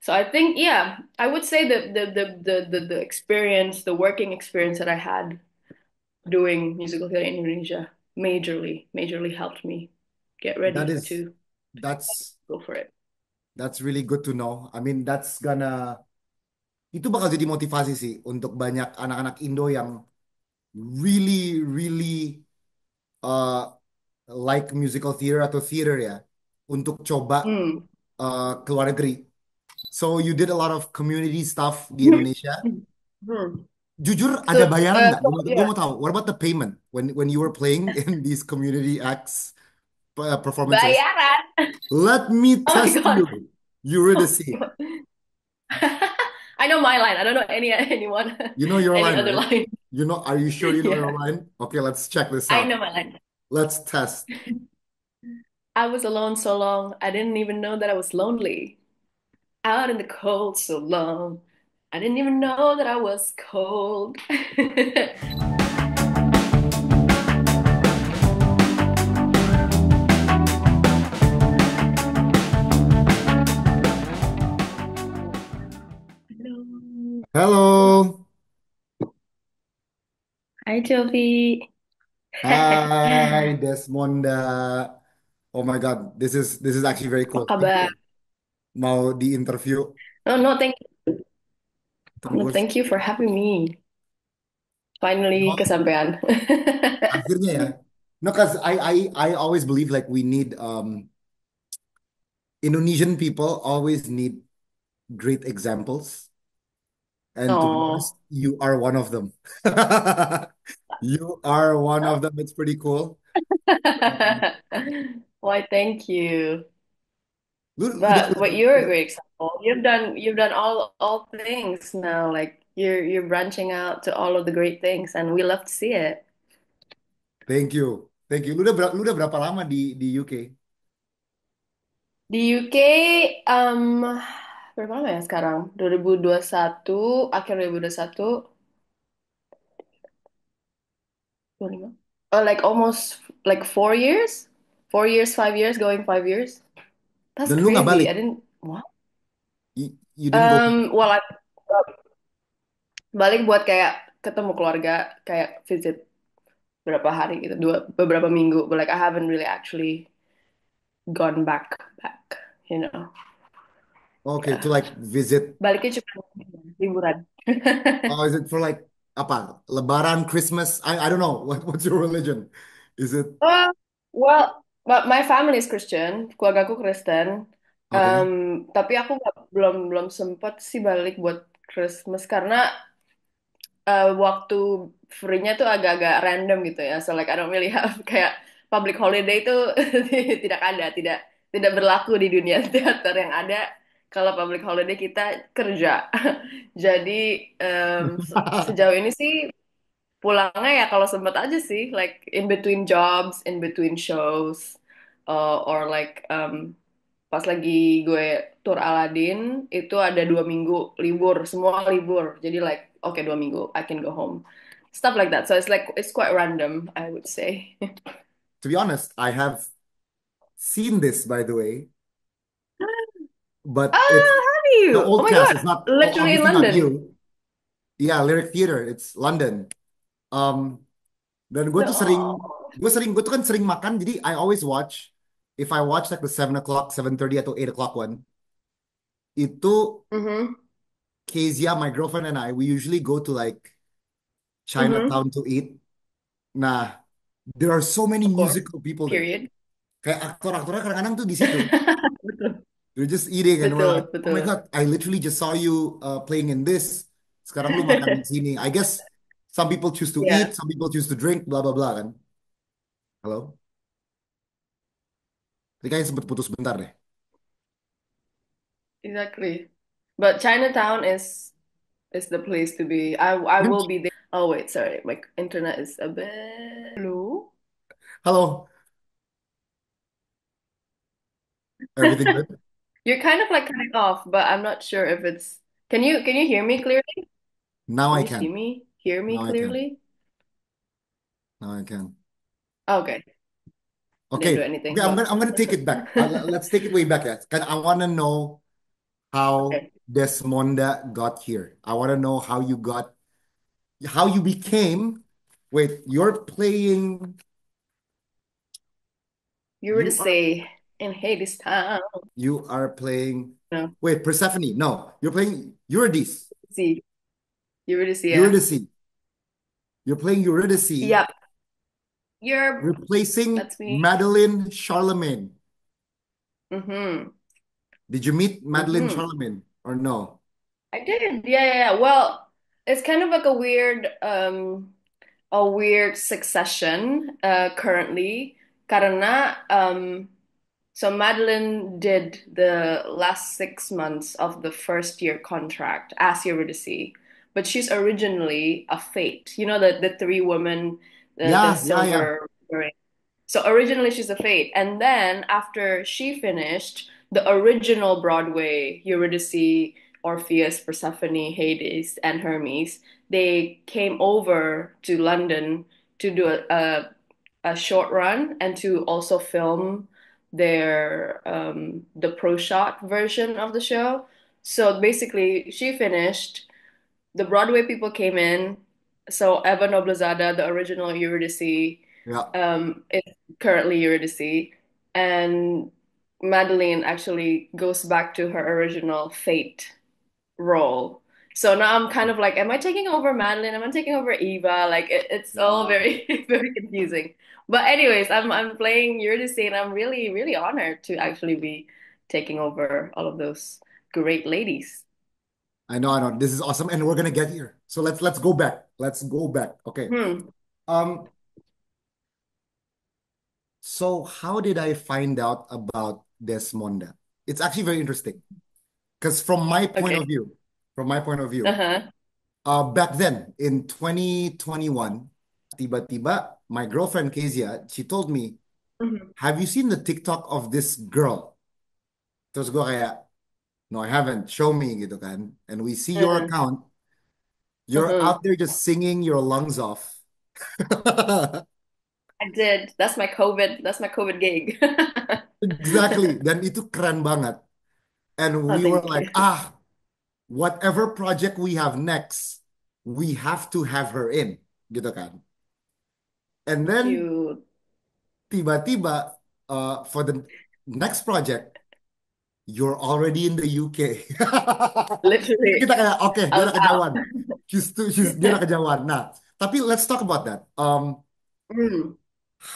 So I think, yeah, I would say that the experience, the working experience that I had doing musical theater in Indonesia majorly helped me get That ready is to that's go for it. that's really good to know. I mean, itu bakal jadi motivasi sih untuk banyak anak-anak Indo yang really really uh, like musical theater atau theater ya untuk coba Hmm. ke luar negeri. So you did a lot of community stuff di Indonesia. Hmm. Jujur ada So, bayaran nggak? Gue yeah, mau tahu. What about the payment when you were playing in these community acts performances? bayaran. Let me Oh my test God. you, Eurydice. I know my line. I don't know anyone You know your any line, other right? line. You know, are you sure you know your Yeah, line? Okay, let's check this I out. know my line. Let's test. I was alone so long, I didn't even know that I was lonely. Out in the cold so long, I didn't even know that I was cold. Hello. Hello. Hi, Jovi. Hai Desmonda. Oh my God, this is actually very Apa cool. kabar? Mau di interview. No, no, thank you. No, Terus thank you for having me. Finally no, kesampaian. akhirnya ya. No, cause I always believe like we need Indonesian people always need great examples. And to be honest, Oh, you are one of them. You are one of them. It's pretty cool. Um, why? Thank you. lu udah But you're a great example. You've done all things now. Like you're branching out to all of the great things, and we love to see it. thank you. Thank you. Lu udah berapa lama di UK? Di UK, berapa lama ya sekarang? 2021, akhir 2021, 25. Oh, like almost like 4 years, 4 years, 5 years, going 5 years. That's Dan lu nggak balik. crazy. I didn't. What? You didn't go back. Well, I balik buat kayak ketemu keluarga, kayak visit berapa hari gitu, beberapa minggu. But like I haven't really actually gone back. You know. Okay, to Yeah. like visit. Baliknya cuma liburan. Oh, is it for like apa? Lebaran, Christmas? I don't know. What's your religion? Is it Oh, well, but my family is Christian, keluargaku Kristen. okay? Tapi aku belum belum sempat sih balik buat Christmas karena waktu free-nya tuh agak-agak random gitu ya. So like I don't really have kayak public holiday itu tidak ada, tidak berlaku di dunia teater yang ada. Kalau public holiday kita kerja. Jadi sejauh ini sih pulangnya ya kalau sempet aja sih, like in between jobs, in between shows, or like pas lagi gue tour Aladdin itu ada 2 minggu libur, semua libur. Jadi like oke 2 minggu, I can go home, stuff like that. So it's like it's quite random, I would say. To be honest, I have seen this by the way, Ah, but it's have the you? Oh old my cast. God, It's not literally in obviously not London. you. Yeah, Lyric Theater. It's London. Um, dan No. gue tuh kan sering makan. Jadi I always watch. If I watch like the 7 o'clock, 7:30 atau 8 o'clock one, itu Mm-hmm. Kezia, my girlfriend and I, we usually go to like Mm-hmm. Chinatown to eat. Nah, there are so many Of course. musical people there. Period. Kayak aktor-aktornya kadang-kadang tuh di situ. Betul. They're just eating and we're like, Betul, oh my betul. God, I literally just saw you playing in this. Sekarang lu makan di sini. I guess some people choose to Yeah, eat, some people choose to drink, blah blah blah kan. Halo? Tadi kayaknya sempat putus bentar deh. exactly. But Chinatown is the place to be. I will be there. Oh wait, sorry. My internet is a bit. Hello? Halo, everything good? You're kind of like cutting off, but I'm not sure if it's. Can you hear me clearly? Now Can I you see can. me? Hear me Now I can. clearly? Now I can. Okay. Didn't do Okay. Okay, anything, I'm but gonna take it back. Let's take it way back, yeah. 'Cause I wanna know how Okay. Desmonda got here. I want to know how you became. Wait, you are, Eurydice in Hadestown. you are playing, No, wait, Persephone. No, you're playing Eurydice. see, Eurydice, yeah. Eurydice. You're playing Eurydice, Yep, you're, replacing that's me. Madeline Charlemagne. Mm-hmm. Did you meet Madeline Mm-hmm. Charlemagne or no? I did. Yeah, yeah, yeah. Well, it's kind of like a weird succession currently karena so Madeline did the last 6 months of the first year contract as Eurydice, but she's originally a Fate. You know the three women, the Yeah, yeah, yeah. silver. So originally she's a Fate, and then after she finished the original Broadway Eurydice, Orpheus, Persephone, Hades, and Hermes, they came over to London to do a short run and to also film their the pro shot version of the show. So basically, she finished. The Broadway people came in. So Eva Noblezada, the original Eurydice, Yeah. is currently Eurydice, and Madeline actually goes back to her original Fate role. So now I'm kind of like, am I taking over Madeline? Am I taking over Eva? Like it's all Uh, very very confusing. But anyways, I'm playing Eurydice, and I'm really really honored to actually be taking over all of those great ladies. I know, I know. This is awesome, and we're gonna get here. So let's go back. Let's go back. Okay. Hmm. Um, so how did I find out about Desmonda? It's actually very interesting because Okay. from my point of view, Uh-huh. back then in 2021, tiba-tiba my girlfriend Kezia, she told me, Mhm. "Have you seen the TikTok of this girl?" Terus gue kayak, "No, I haven't. Show me," gitu kan. And we see your Uh-huh. account. You're Uh-huh. out there just singing your lungs off. I did. That's my COVID gig. Exactly. Dan itu keren banget. And Oh, we were thank like, you. whatever project we have next, we have to have her in, gitu kan. And then You tiba-tiba for the next project, you're already in the UK. Jadi literally kita kayak, oke, I dia was udah out. kejauhan. Dia udah kejauhan. Nah, tapi let's talk about that. Hmm.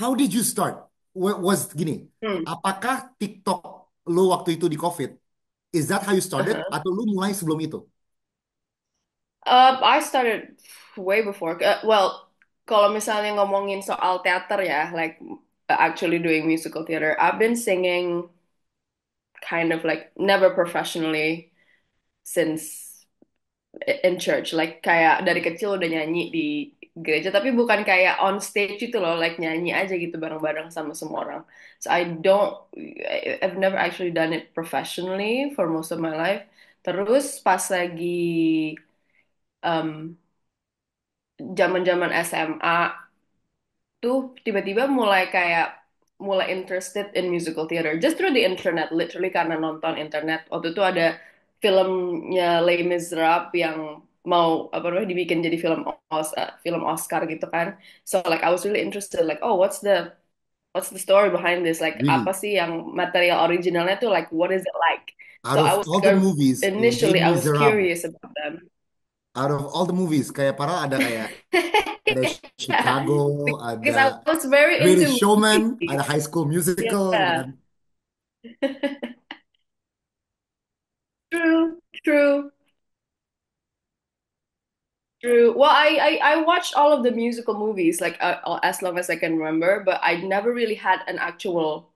How did you start? Was gini, Hmm. apakah TikTok lu waktu itu di COVID? Is that how you started? Uh-huh. Atau lu mulai sebelum itu? I started way before. Well, kalau misalnya ngomongin soal teater ya, like actually doing musical theater, I've been singing kind of like never professionally since in church. Like kayak dari kecil udah nyanyi di gereja, tapi bukan kayak on stage itu loh, like nyanyi aja gitu bareng-bareng sama semua orang. So I've never actually done it professionally for most of my life. Terus pas lagi um, zaman-zaman SMA tuh tiba-tiba mulai interested in musical theater just through the internet, literally karena nonton internet. Waktu itu ada filmnya Les Miserables yang mau apa namanya dibikin jadi film Oscar gitu kan. So like I was really interested like, oh, what's the story behind this? Like apa Really? sih yang material originalnya tuh, like what is it like? So Out of all the movies, Les initially I was Miserables. curious about them. Out of all the movies, kayak para ada Chicago, Because ada I was very Greatest into Showman, ada movies. High School Musical, gitu Yeah. kan. True, true. True. Well, I watched all of the musical movies like as long as I can remember, but I never really had an actual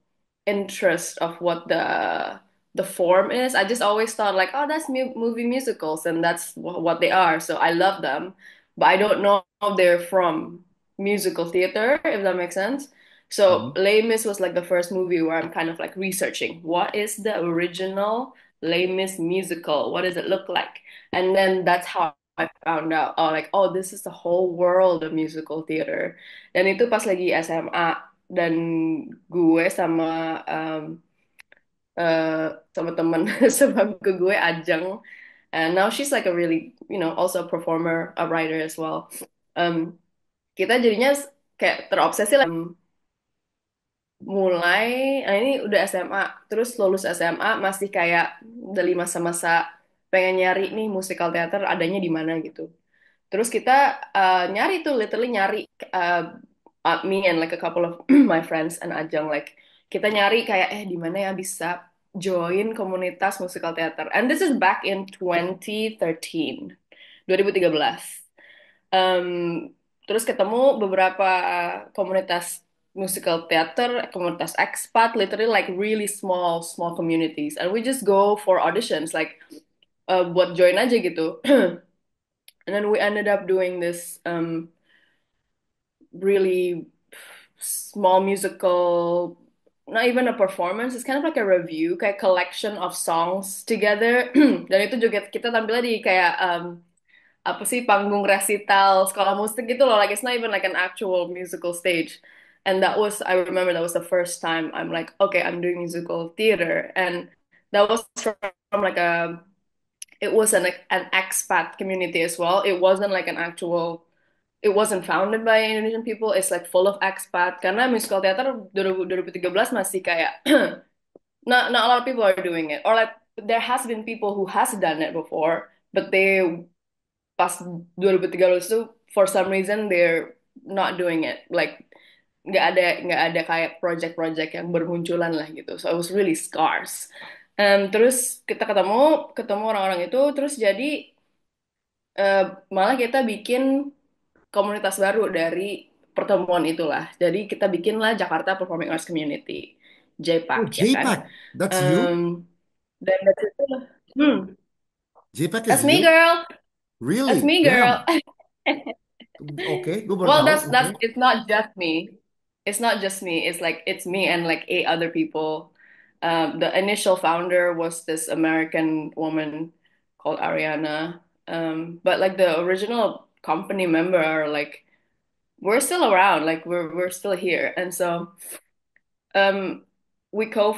interest of what the form is. I just always thought like, oh, that's mu movie musicals, and that's what they are. So I love them, but I don't know if they're from musical theater, if that makes sense. So Mhm. Les Mis was like the first movie where I'm kind of like researching what is the original Les Mis musical? What does it look like? And then that's how I found out, oh, like, oh, this is the whole world of musical theater. Dan itu pas lagi SMA dan gue sama eh, sama teman sebangku gue Ajeng, and now she's like a really, also a performer, a writer as well. Um, kita jadinya kayak terobsesi lah. Mulai, nah ini udah SMA, terus lulus SMA masih kayak dari masa-masa pengen nyari nih musikal teater adanya di mana gitu. Terus kita nyari tuh, literally nyari, uh, me and like a couple of my friends and Ajeng, like kita nyari kayak di mana ya bisa join komunitas musikal teater. And this is back in 2013, 2013. Um, terus ketemu beberapa komunitas musical theater, komunitas expat, literally like really small, small communities. And we just go for auditions, like buat join aja gitu. And then we ended up doing this really small musical, not even a performance, it's kind of like a review, kayak collection of songs together. Dan itu juga kita tampilnya di kayak apa sih, panggung resital sekolah musik gitu loh, like it's not even like an actual musical stage. And that was, I remember that was the first time I'm like, okay, I'm doing musical theater. And that was from like it was an expat community as well. It wasn't like an actual, it wasn't founded by Indonesian people. It's like full of expat. Karena musical theater 2013 masih kayak not a lot of people are doing it. Or like there has been people who has done it before, but they pas 2013 itu for some reason they're not doing it. Like nggak ada kayak project-project yang bermunculan lah gitu. So it was really scarce. Terus kita ketemu ketemu orang-orang itu, terus jadi eh, malah kita bikin komunitas baru dari pertemuan itulah. Jadi kita bikinlah Jakarta Performing Arts Community, JPAC Oh, ya kan. JPEG. That's Em, you? dan dari situ, hmm, JPEG is that's me you? girl, that's Really? me girl. Damn. Oke, gue baru Well, tahu. Oke. that's it's not just me. It's not just me. It's like it's me and like eight other people. The initial founder was this American woman called Ariana. But like the original company member are like we're still around. Like we're still here. And so um, we co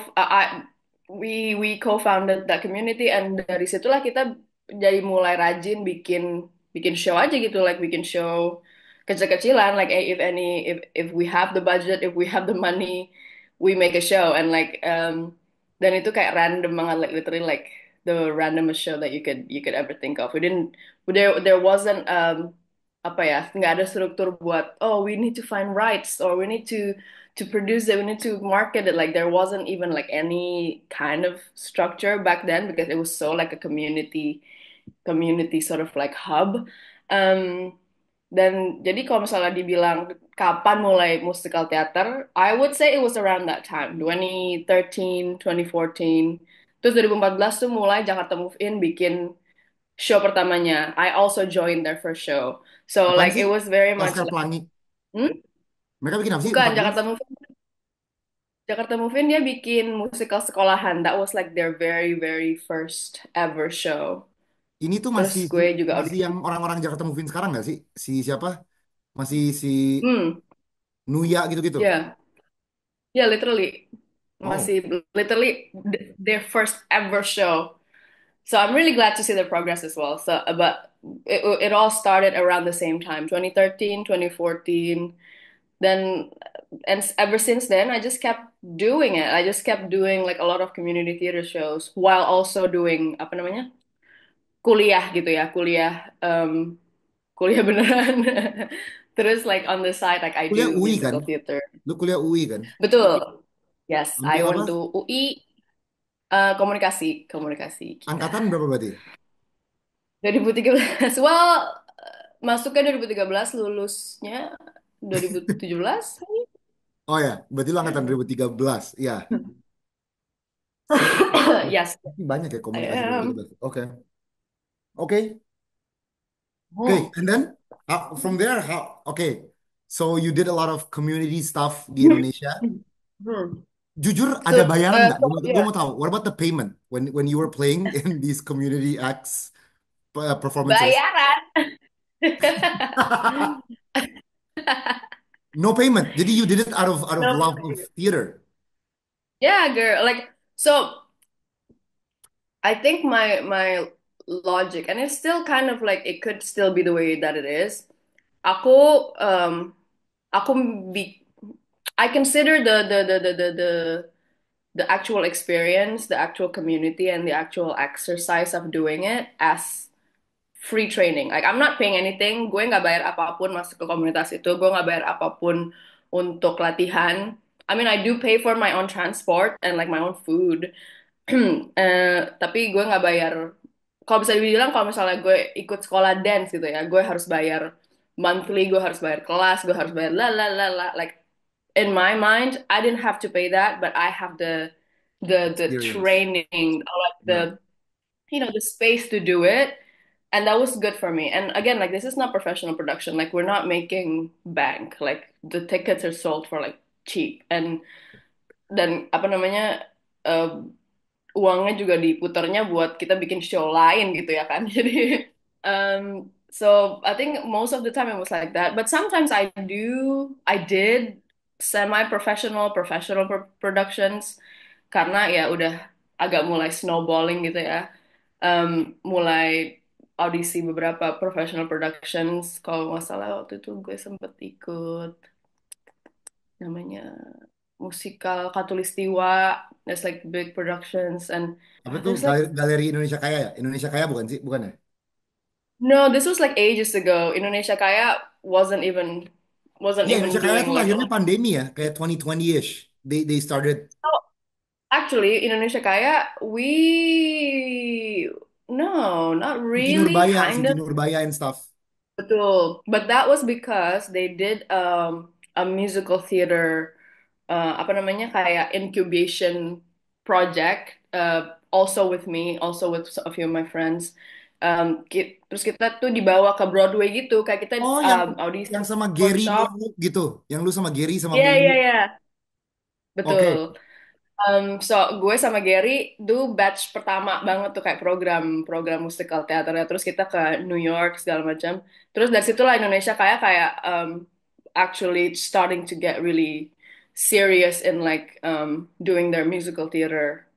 we co-founded that community, and dari situlah kita jadi mulai rajin bikin bikin show aja gitu, like bikin show kecil-kecilan, like if we have the budget, if we have the money, we make a show. And like dan itu kayak random banget, like literally like the randomest show that you could ever think of. We didn't, there wasn't apa ya, nggak ada struktur buat, oh, we need to find rights, or we need to produce it, we need to market it. Like there wasn't even like any kind of structure back then, because it was so like a community sort of like hub. Um, dan jadi kalau misalnya dibilang kapan mulai musikal teater, I would say it was around that time, 2013, 2014. Terus 2014 tuh mulai Jakarta Move In bikin show pertamanya. I also joined their first show. So Apaan like sih? it was very much Laskar like, Pelangi. hmm? Mereka bikin apa sih? Bukan 14? Jakarta Move In dia bikin musikal sekolahan. That was like their very very first ever show. Ini tuh Terus masih gue juga masih audisi. yang orang-orang Jakarta Movie sekarang nggak sih? Si siapa? Masih si Hmm, Nuya gitu-gitu. ya, ya literally Oh, masih literally their first ever show. So I'm really glad to see their progress as well. So but it all started around the same time, 2013, 2014. Then and ever since then I just kept doing it. I just kept doing like a lot of community theater shows while also doing apa namanya? Kuliah gitu ya, kuliah beneran. Terus like on the side like I kuliah do UI kan? musical theater. Lu kuliah UI kan? Betul. Yes, I Ambil apa? went to UI, komunikasi, komunikasi Angkatan kita. berapa berarti? 2013. Well, masuknya 2013, lulusnya 2017. Oh ya, berarti lu angkatan Ya. 2013. Ya. Yes, Banyak ya I komunikasi am. 2013. Oke. Oke. Okay, Hmm. and then from there, how? Okay, so you did a lot of community stuff di Indonesia. Hmm. Jujur, ada So, bayaran nggak? Gue yeah. mau tahu. What about the payment when you were playing in these community acts performances? Bayaran. No payment. Jadi you did it out of No. love of theater. Yeah, girl. Like so. I think my logic, and it's still kind of like it could still be the way that it is. Aku aku bi I consider the actual experience, the actual community, and the actual exercise of doing it as free training. Like I'm not paying anything. Gue nggak bayar apapun masuk ke komunitas itu. Gue nggak bayar apapun untuk latihan. I mean, I do pay for my own transport and like my own food. Tapi gue nggak bayar. Kalau bisa dibilang, kalau misalnya gue ikut sekolah dance gitu ya, gue harus bayar monthly, gue harus bayar kelas, gue harus bayar la la la la. Like in my mind, I didn't have to pay that, but I have the Experience. training, like Yeah. the space to do it, and that was good for me. And again, like this is not professional production. Like we're not making bank. Like the tickets are sold for like cheap, and dan apa namanya eh, uangnya juga diputarnya buat kita bikin show lain gitu ya kan. Jadi so I think most of the time it was like that. But sometimes I did semi-professional, professional productions karena ya udah agak mulai snowballing gitu ya. Mulai audisi beberapa professional productions. Kalau nggak salah waktu itu gue sempet ikut namanya Musikal Katulistiwa. There's like big productions and Apa tuh there's like galeri Indonesia Kaya ya? Indonesia Kaya bukan sih? Bukan ya? no, this was like ages ago. Indonesia Kaya wasn't Iya, even Indonesia Kaya doing tuh like a lahirnya lot. pandemi ya, kayak 2020-ish. They started Oh, actually, Indonesia Kaya, we no, not Siti really, Nurbaya, kind Siti of. Nurbaya and stuff. Betul. But that was because they did a musical theater apa namanya kayak incubation project also with me, also with a few of my friends. Terus kita tuh dibawa ke Broadway gitu, kayak kita Oh, audisi yang sama Gary workshop. Wu gitu. Yang lu sama Gary sama Iya, Wu. iya, iya. Oke. Betul. So gue sama Gary do batch pertama banget tuh kayak program musikal teaternya. Terus kita ke New York segala macam. Terus dari situlah Indonesia kayak kayak actually starting to get really serious in like doing their musical theater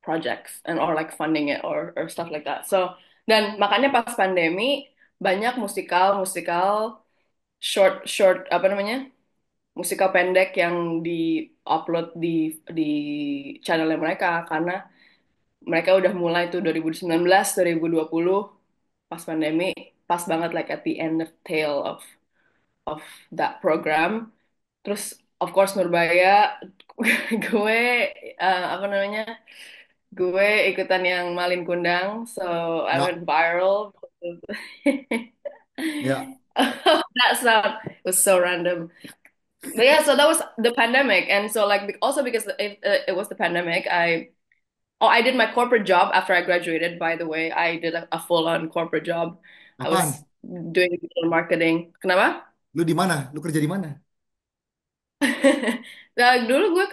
projects and or like funding it or stuff like that. So dan makanya pas pandemi banyak musikal musikal short short apa namanya musikal pendek yang di-upload di channelnya mereka karena mereka udah mulai tuh 2019, 2020 pas pandemi, pas banget like at the end of tail of that program. Terus of course Nurbaya gue apa namanya? Gue ikutan yang Malin Kundang, so I Ya, went viral. ya. That sound was so random. But yeah, so that was the pandemic, and so like also because it was the pandemic, I did my corporate job after I graduated. By the way, I did a full-on corporate job. I was Apaan? doing digital marketing. Kenapa? Lu di mana? Lu kerja di mana? Nah, dulu gue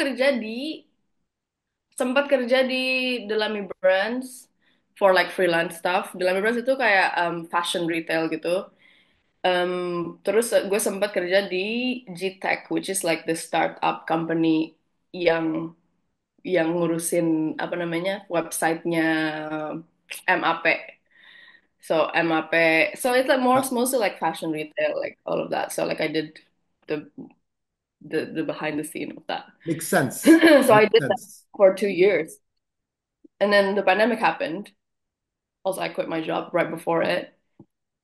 sempat kerja di Delamy Brands for like freelance stuff. Delamy Brands itu kayak fashion retail gitu. Terus gue sempat kerja di G-Tech, which is like the startup company yang ngurusin apa namanya websitenya MAP. So MAP. So it's like more Ya, mostly like fashion retail, like all of that. So like I did the the behind the scene of that. make sense. So I Make did that sense. for 2 years, and then the pandemic happened. Also, I quit my job right before it.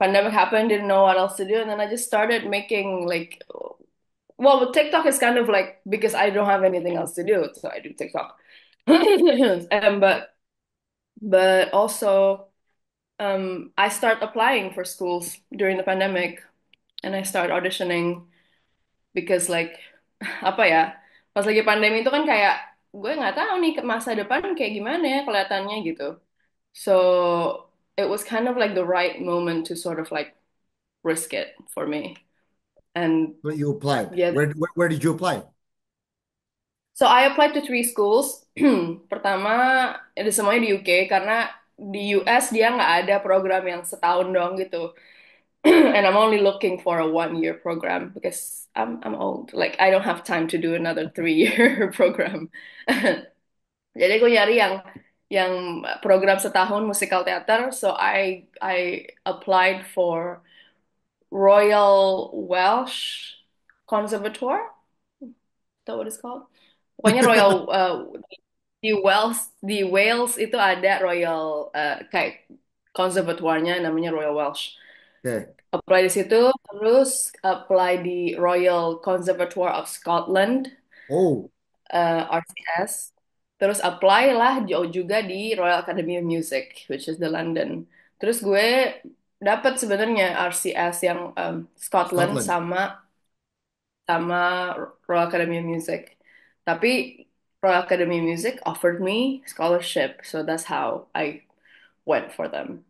Pandemic happened, didn't know what else to do, and then I just started making like, well, TikTok is kind of like because I don't have anything else to do, so I do TikTok. But also I start applying for schools during the pandemic and I start auditioning because like apa ya pas lagi pandemi itu kan kayak gue nggak tahu nih ke masa depan kayak gimana ya kelihatannya gitu. So it was kind of like the right moment to sort of like risk it for me. And But you applied. yeah, Where did you apply? so I applied to three schools. Pertama, itu semuanya di UK karena di US dia nggak ada program yang setahun doang gitu. And I'm only looking for a 1 year program because I'm old. Like I don't have time to do another 3 year program. Jadi gue nyari yang yang program setahun musikal teater. So I applied for Royal Welsh Conservatoire. Is that what it's called? Pokoknya Royal di Wales itu ada Royal kayak konservatoirnya namanya Royal Welsh. Oke. Apply di situ, terus apply di Royal Conservatoire of Scotland, Oh, RCS. Terus apply lah jauh juga di Royal Academy of Music, which is the London. Terus gue dapat sebenarnya RCS yang Scotland Scotland. sama sama Royal Academy of Music. Tapi Royal Academy of Music offered me scholarship, so that's how I went for them.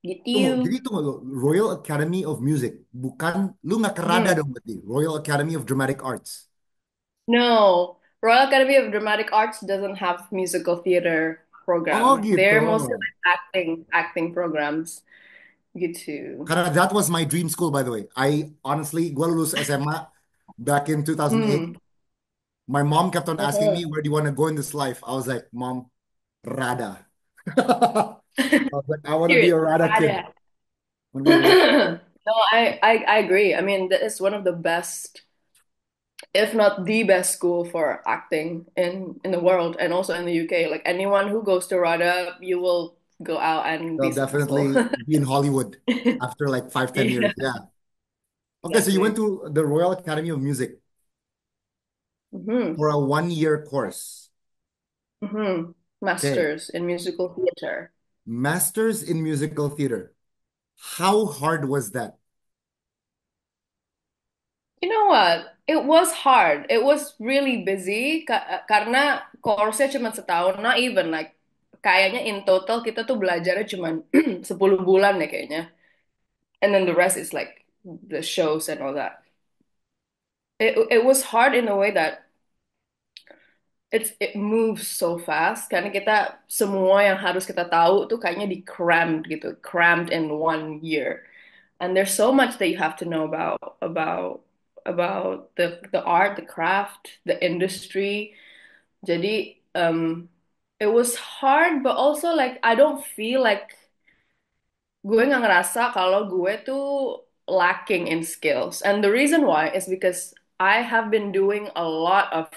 Tunggu, Gitu. jadi tunggu lo, Royal Academy of Music, bukan lu nggak kerada Hmm. dong berarti, Royal Academy of Dramatic Arts. No, Royal Academy of Dramatic Arts doesn't have musical theater Oh program. gitu. They're mostly like acting programs. Gitu. Karena that was my dream school by the way. I honestly, gue lulus SMA back in 2008. Hmm. My mom kept on asking Uh-huh. me, where do you want to go in this life? I was like, Mom, Rada. I was like, I want to be a Serious, Rada kid. ada. I want to be a Rada. No, I agree. I mean, that is one of the best, if not the best school for acting in the world and also in the UK. Like anyone who goes to RADA, you will go out and They'll be successful. definitely be in Hollywood after like 5, 10 years. Yeah, Yeah. Okay, so you went exactly. to the Royal Academy of Music Hmm. for a 1 year course. Hmm. Okay. Masters in musical theater. Masters in Musical Theater. How hard was that? You know what? It was hard. It was really busy karena course-nya cuma setahun, not even like kayaknya in total kita tuh belajarnya cuma 10 bulan deh kayaknya. And then the rest is like the shows and all that. It was hard in a way that it moves so fast karena kita semua yang harus kita tahu tuh kayaknya di crammed gitu, crammed in 1 year. And there's so much that you have to know about the art, the craft, the industry. Jadi it was hard, but also like I don't feel like gue nggak ngerasa kalau gue tuh lacking in skills. And the reason why is because I have been doing a lot of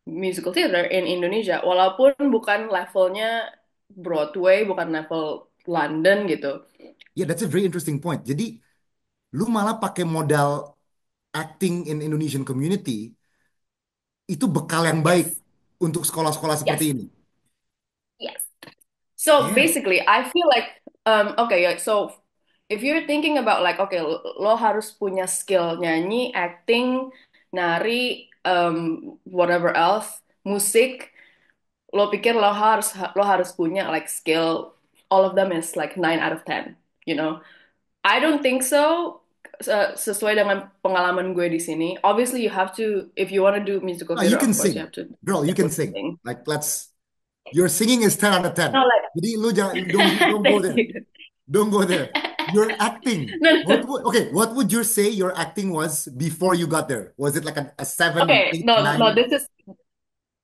musical theater in Indonesia, walaupun bukan levelnya Broadway, bukan level London gitu. Yeah, that's a very interesting point. Jadi, lu malah pakai modal acting in Indonesian community, itu bekal yang baik Yes, untuk sekolah-sekolah seperti yes, ini. yes. So Damn. basically, I feel like okay, yeah, so if you're thinking about like okay, lo harus punya skill nyanyi, acting, nari, whatever else, musik, lo pikir lo harus punya like skill, all of them is like 9 out of 10, you know? I don't think so. Sesuai dengan pengalaman gue di sini, obviously you have to, if you want to do musical No, you theater, can of course you sing. have to Girl, you can sing. sing. Like, your singing is 10 out of 10. No, like, Jadi lu jangan, don't go thank there. you. Don't go there. Your acting. No, no. What would you say your acting was before you got there? Was it like a 7, Okay, 8, no, no, 9?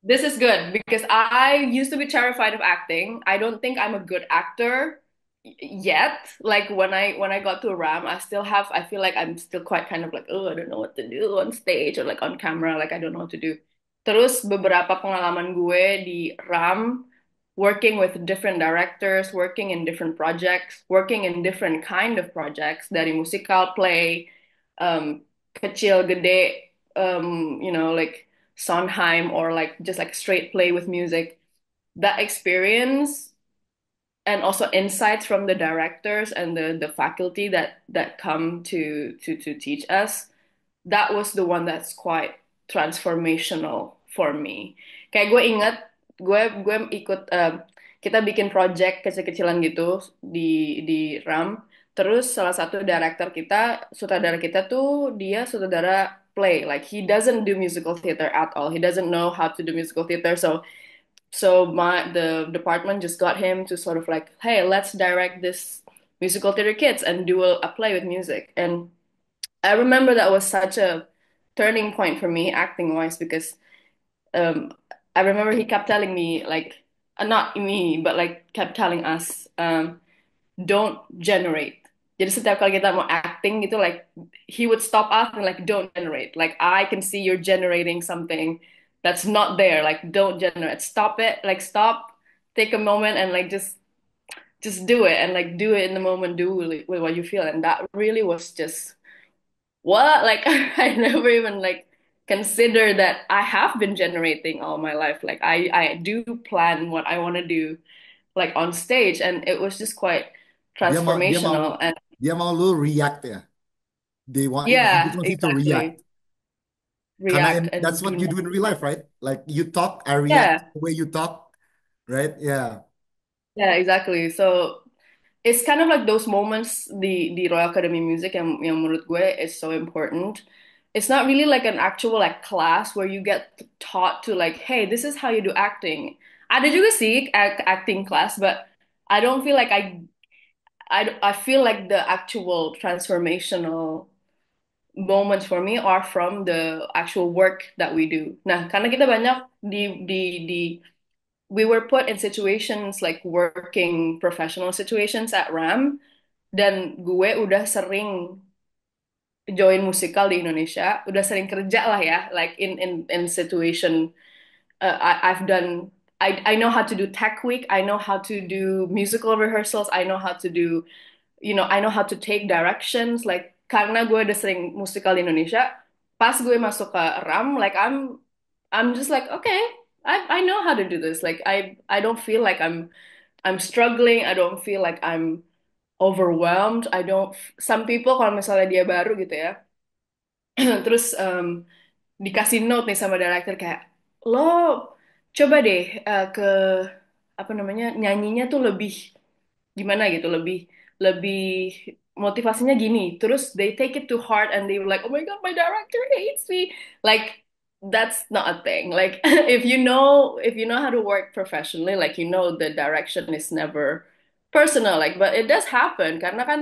this is good because I used to be terrified of acting. I don't think I'm a good actor yet. Like when I got to RAM, I feel like I'm still quite kind of like, oh, I don't know what to do on stage or like on camera, like I don't know what to do. Terus beberapa pengalaman gue di RAM, working with different directors, working in different projects, working in different kind of projects dari musikal, play, kecil, gede, like Sondheim or like just like straight play with music. That experience and also insights from the directors and the faculty that come to teach us, that was the one that's quite transformational for me. Kayak gue ingat gue ikut kita bikin project kecil-kecilan gitu di RAM. Terus salah satu director kita, sutradara kita tuh dia sutradara play. Like he doesn't do musical theater at all. He doesn't know how to do musical theater. So the department just got him to sort of like, hey, let's direct this musical theater kids and do a play with music. And I remember that was such a turning point for me acting wise because um I remember he kept telling me like not me, but like kept telling us, don't generate. Jadi setiap kali kita mau acting gitu, like he would stop us and like don't generate. Like I can see you're generating something that's not there. Like don't generate. Stop it. Like stop. Take a moment and like just do it and like do it in the moment. Do with what you feel. And that really was just what like I never even like consider that I have been generating all my life. Like I do plan what I want to do like on stage, and it was just quite Dia mau dia mau transformational. And dia mau lu react ya. He just yeah, wants you to react. exactly. Karena React that's and do what you do in real nothing. life, right? Like you talk, I react Yeah, the way you talk, right? Yeah. yeah, exactly. So it's kind of like those moments di Royal Academy Music yang menurut gue is so important. It's not really like an actual like class where you get taught to like, hey, this is how you do acting. Ada juga sih acting class, but I don't feel like I feel like the actual transformational moments for me are from the actual work that we do. Nah, karena kita banyak di we were put in situations like working professional situations at RAM, dan gue udah sering join musikal di Indonesia, udah sering kerja lah ya, like in situation. I've done. I know how to do tech week. I know how to do musical rehearsals. I know how to do, I know how to take directions. Like karena gue udah sering musikal di Indonesia, pas gue masuk ke RAM, like I'm just like okay, I know how to do this. Like I don't feel like I'm struggling. I don't feel like I'm overwhelmed. I don't. Some people kalau misalnya dia baru gitu ya, terus dikasih note nih sama director kayak lo coba deh ke apa namanya nyanyinya tuh lebih gimana gitu, lebih lebih motivasinya gini. Terus they take it to heart and they were like, oh my God, my director hates me. Like that's not a thing. Like if you know how to work professionally, like the direction is never personal. Like but it does happen karena kan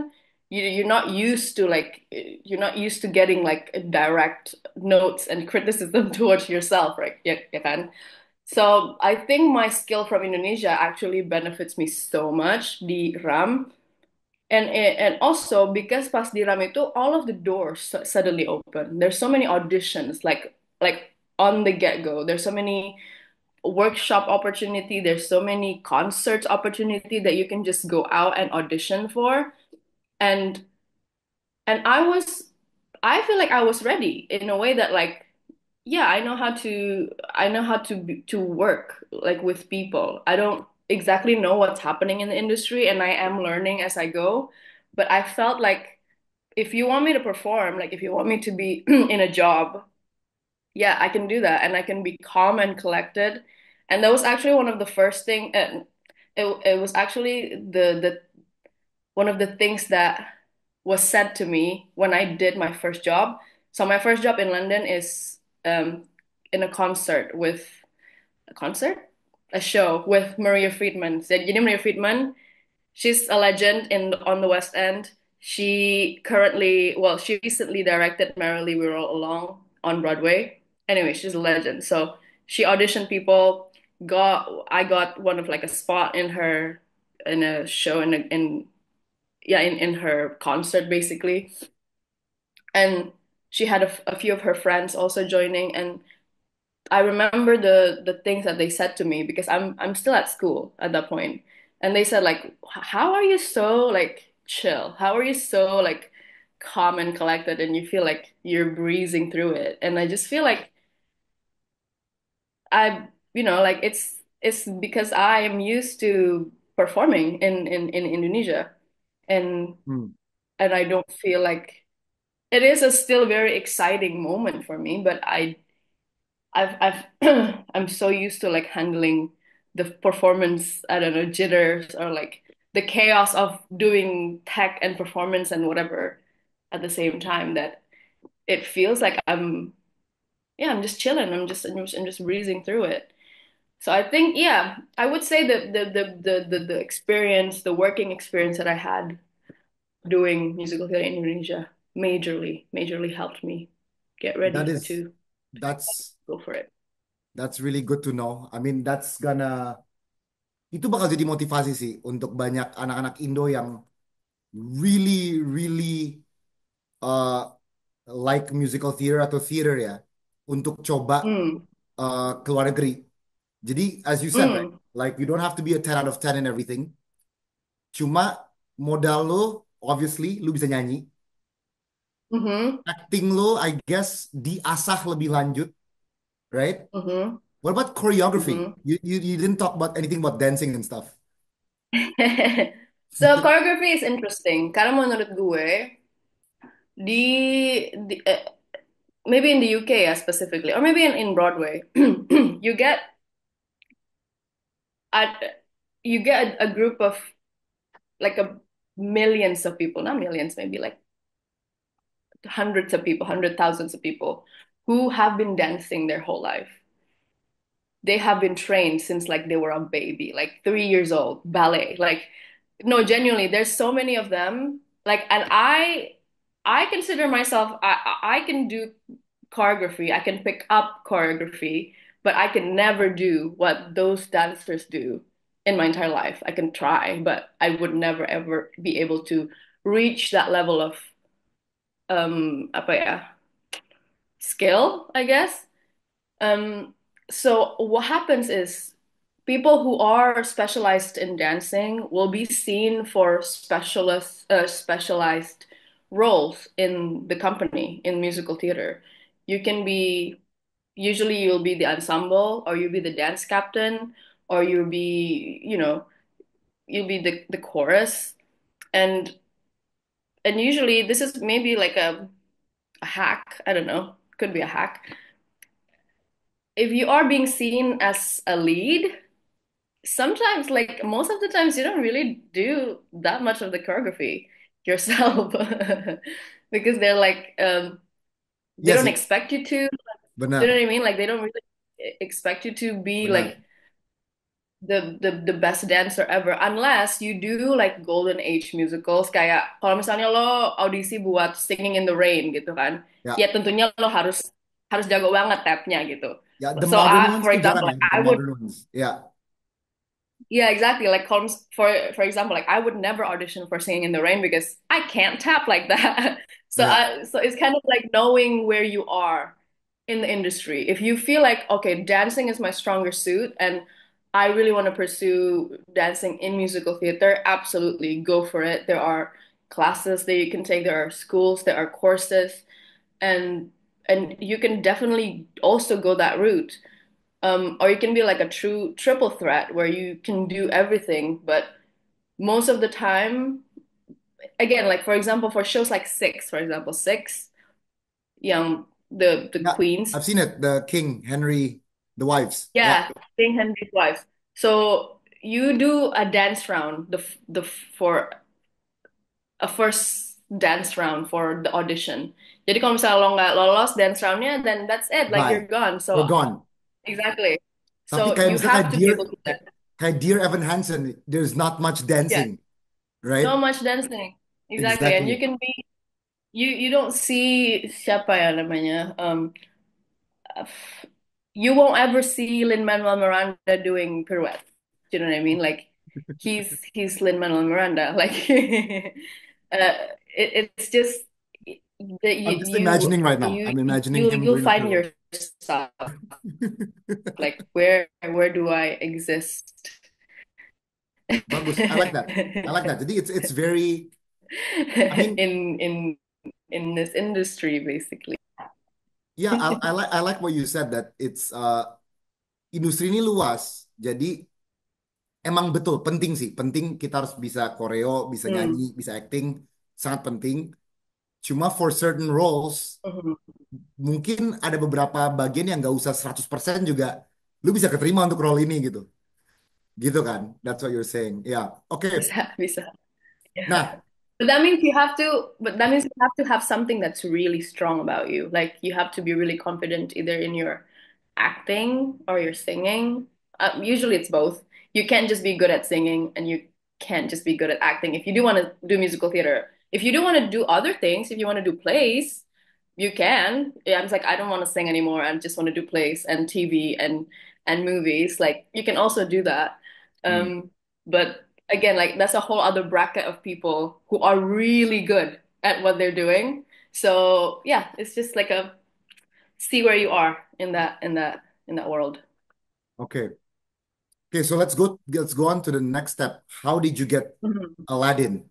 you're not used to like you're not used to getting like direct notes and criticism towards yourself, right? Ya, ya kan? So I think my skill from Indonesia actually benefits me so much di RAM, and also because pas di RAM itu all of the doors suddenly open. There's so many auditions like on the get-go. There's so many workshop opportunity. There's so many concerts opportunity that you can just go out and audition for. And I feel like I was ready in a way that like yeah, I know how to work like with people. I don't exactly know what's happening in the industry and I am learning as I go, but I felt like if you want me to perform, like if you want me to be in a job, yeah, I can do that and I can be calm and collected. And that was actually one of the first thing and it was actually the one of the things that was said to me when I did my first job. So my first job in London is in a concert with a concert, a show with Maria Friedman. Jadi Maria Friedman, she's a legend in on the West End. She recently directed Merrily We Roll Along on Broadway. Anyway, she's a legend. So she auditioned people. I got one of like a spot in her in a show in yeah in her concert basically, and she had a few of her friends also joining, and I remember the things that they said to me because I'm still at school at that point, and they said like how are you so like chill, how are you so like calm and collected and you feel like you're breezing through it. And I just feel like I like it's because I am used to performing in Indonesia, and Hmm. I don't feel like it is a still very exciting moment for me, but I've I'm so used to like handling the performance, I don't know, jitters or like the chaos of doing tech and performance and whatever at the same time that it feels like I'm just chilling. I'm just breezing through it. So I think yeah, I would say that the experience, the working experience that I had doing musical theater in Indonesia majorly helped me get That ready is to that's go for it. that's really good to know. I mean, that's gonna itu bakal jadi motivasi sih untuk banyak anak-anak Indo yang really really uh, like musical theater atau theater ya untuk coba Hmm. ke luar negeri. Jadi as you said right, Hmm. like you don't have to be a 10 out of 10 in everything. Cuma modal lo obviously lu bisa nyanyi. Mhm. Acting lo I guess diasah lebih lanjut, right? Mhm. What about choreography? Mhm. You didn't talk about anything about dancing and stuff. So choreography is interesting karena menurut gue maybe in the UK ya specifically or maybe in Broadway you get a a group of like a millions of people, not millions, maybe like hundreds of people, hundred thousands of people who have been dancing their whole life. They have been trained since like they were a baby, like 3 years old, ballet. Like, no, genuinely, there's so many of them. Like, and I consider myself, I can do choreography, I can pick up choreography, but I can never do what those dancers do in my entire life. I can try, but I would never ever be able to reach that level of apa ya, skill, I guess. Um, so what happens is people who are specialized in dancing will be seen for specialized roles in the company in musical theater. You can be usually you'll be the ensemble or you'll be the dance captain or you'll be, you'll be the chorus and usually this is maybe like a hack, I don't know, could be a hack. If you are being seen as a lead, sometimes, like most of the times, you don't really do that much of the choreography yourself because they're like, they Iya don't sih, expect you to. You know what benar, I mean? Like they don't really expect you to be benar. like the best dancer ever unless you do like golden age musicals kayak kalau misalnya lo audisi buat Singing in the Rain gitu kan. Ya Ya, tentunya lo harus harus jago banget tapnya gitu. ya the So modern I, ones for tuh jarang example, ya, like the I would, modern ones. Ya, yeah, exactly. Like for example, like I would never audition for Singing in the Rain because I can't tap like that. ya, So it's kind of like knowing where you are in the industry. If you feel like, okay, dancing is my stronger suit and I really want to pursue dancing in musical theater, absolutely go for it. There are classes that you can take, there are schools, there are courses, and you can definitely also go that route. Or you can be like a true triple threat where you can do everything, but most of the time, again, like for example, for shows like Six, for example, Six, the ya. queens, I've seen it, the King, Henry, the wives. Ya, yeah, King Henry's wife. So you do a dance round, the for a first dance round for the audition. Jadi kalau misalnya lo nggak lolos dance roundnya, then that's it, like bye, you're gone. we're So gone. exactly. Tapi So kayak you misalnya have to be able to do that. Kayak Dear Evan Hansen, there's not much Yeah, dancing, right? so much dancing. Exactly. And you Exactly. can be you don't see siapa ya namanya. You won't ever see Lin-Manuel Miranda doing pirouettes. Do you know what I mean? Like he's Lin-Manuel Miranda. Like it's just that I'm just imagining right now. I'm imagining him you'll doing a find pirouette. yourself like where do I exist Bagus. I like that. I like that. Jadi it's very. I mean, in this industry basically. yeah, I like what you said that it's industri ini luas. Jadi emang betul penting sih. Penting kita harus bisa koreo, bisa nyanyi, Mm. bisa acting, sangat penting. Cuma for certain roles Mhm. mungkin ada beberapa bagian yang nggak usah 100% juga lu bisa keterima untuk role ini gitu. Gitu kan? That's what you're saying. Ya, oke. Bisa, bisa. Yeah. Nah, But that means you have to have something that's really strong about you. Like you have to be really confident either in your acting or your singing. Usually it's both. You can't just be good at singing and you can't just be good at acting. If you do want to do musical theater, if you do want to do other things, if you want to do plays, you can. Yeah, I'm just like, I don't want to sing anymore. I just want to do plays and TV and movies. Like you can also do that. Hmm. But again, like that's a whole other bracket of people who are really good at what they're doing. So yeah, it's just like a see where you are in that world. Okay. Okay, so let's go on to the next step. How did you get Mhm. Aladdin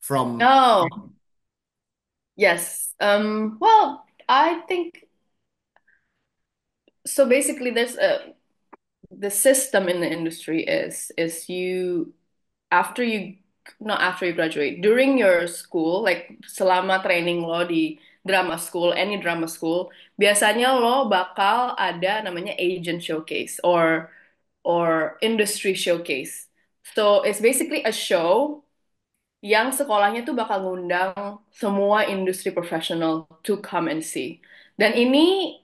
from Oh, yes. Well, I think so basically there's a the system in the industry is you after you not after you graduate during your school like selama training lo di drama school any drama school biasanya lo bakal ada namanya agent showcase or industry showcase, so it's basically a show yang sekolahnya tuh bakal ngundang semua industri profesional to come and see. Dan ini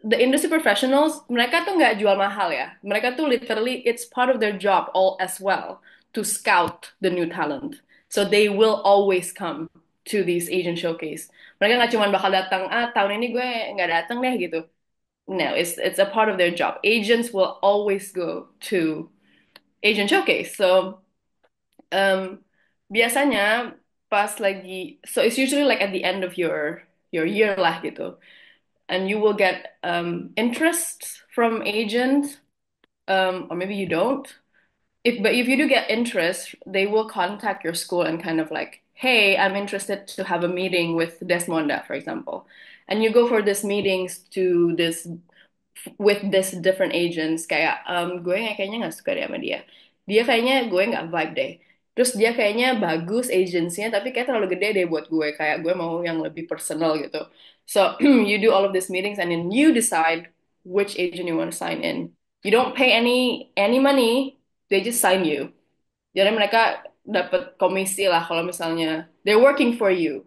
the industry professionals mereka tuh nggak jual mahal ya. Mereka tuh literally it's part of their job all as well to scout the new talent. So they will always come to these Asian showcase. Mereka nggak cuma bakal datang tahun ini gue nggak datang deh gitu. No, it's a part of their job. Agents will always go to Asian showcase. So um, biasanya pas lagi, so it's usually like at the end of your year lah gitu, and you will get interest from agent, or maybe you don't. But if you do get interest, they will contact your school and kind of like, hey, I'm interested to have a meeting with Desmonda, for example, and you go for these meetings to this with this different agents kayak gue kayaknya nggak suka deh sama dia, dia kayaknya gue nggak vibe deh, terus dia kayaknya bagus agensinya tapi kayak terlalu gede deh buat gue, kayak gue mau yang lebih personal gitu. So you do all of these meetings and then you decide which agent you want to sign in. You don't pay any money, they just sign you. Jadi mereka dapat komisi lah kalau misalnya they're working for you,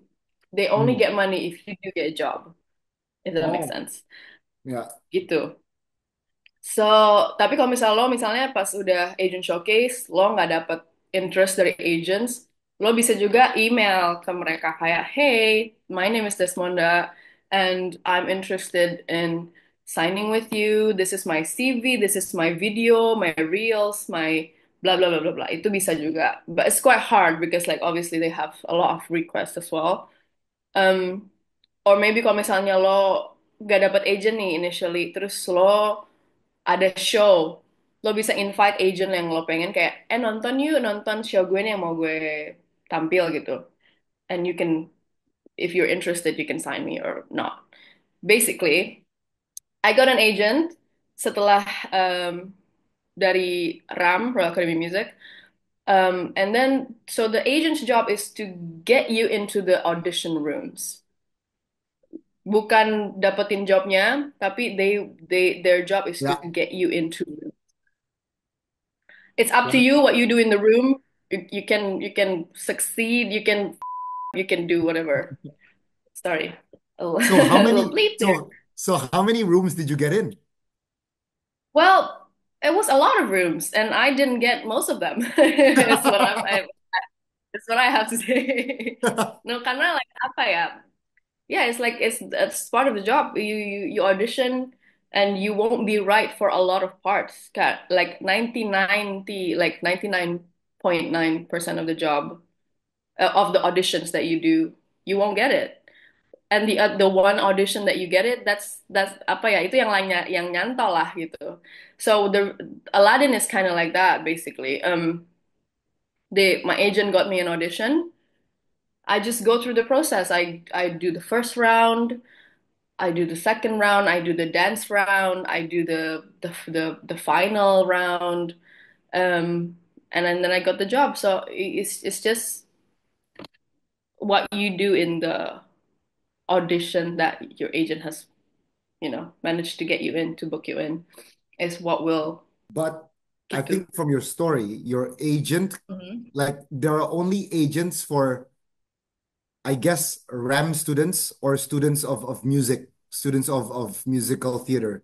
they only Hmm. get money if you do get a job, if that makes Oh, sense ya. gitu. So, tapi kalau misalnya pas udah agent showcase, lo nggak dapet interest dari agents, lo bisa juga email ke mereka kayak, hey, my name is Desmonda, and I'm interested in signing with you. This is my CV, this is my video, my reels, my blah blah blah blah blah. Itu bisa juga, but it's quite hard because like obviously they have a lot of requests as well. Um, or maybe kalau misalnya lo gak dapet agent nih initially, terus lo ada show, lo bisa invite agent yang lo pengen kayak, nonton yuk, nonton show gue nih yang mau gue tampil gitu. And you can, if you're interested, you can sign me or not. Basically, I got an agent setelah dari RAM, Royal Academy of Music. And then, so the agent's job is to get you into the audition rooms. Bukan dapetin jobnya, tapi their job is to Ya. get you into. It's up to Ya. you what you do in the room. You can succeed. You can do whatever. Sorry, a little, So how a little many bleep there. so how many rooms did you get in? Well, it was a lot of rooms, and I didn't get most of them. It's what it's what I have to say. No, karena like apa ya? Yeah, it's like it's part of the job. You audition and you won't be right for a lot of parts. Like 99.9% of the job of the auditions that you do, you won't get it. And the one audition that you get it, that's apa ya? Itu yang lainnya yang nyantol lah gitu. So the Aladdin is kind of like that basically. My agent got me an audition. I just go through the process. I do the first round. I do the second round, I do the dance round, I do the final round, and then I got the job. So it's just what you do in the audition that your agent has, managed to get you in, to book you in, is what will But I gitu. think from your story, your agent, Mhm. like there are only agents for, I guess, RAM students or students of music, students of musical theater.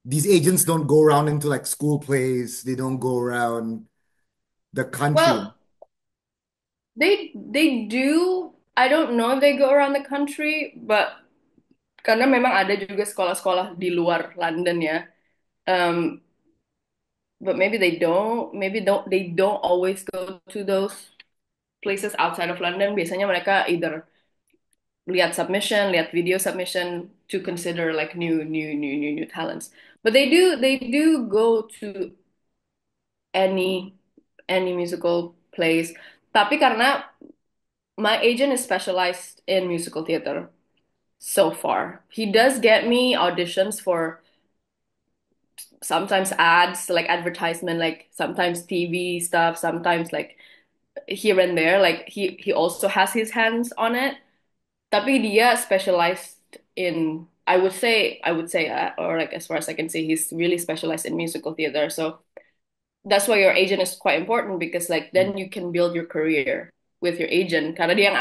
These agents don't go around into like school plays. They don't go around the country. Well, they do. I don't know if they go around the country, but karena memang ada juga sekolah-sekolah di luar London ya. Um, but maybe they don't. Maybe they don't always go to those places outside of London. Biasanya mereka either lihat submission, lihat video submission to consider like new talents. But they do go to any any musical plays. Tapi karena my agent is specialized in musical theater so far. He does get me auditions for sometimes ads, like advertisement, like sometimes TV stuff, sometimes like here and there. Like he also has his hands on it. Tapi dia specialized in I would say or like as far as I can see, he's really specialized in musical theater. So that's why your agent is quite important because like Hmm. then you can build your career with your agent karena dia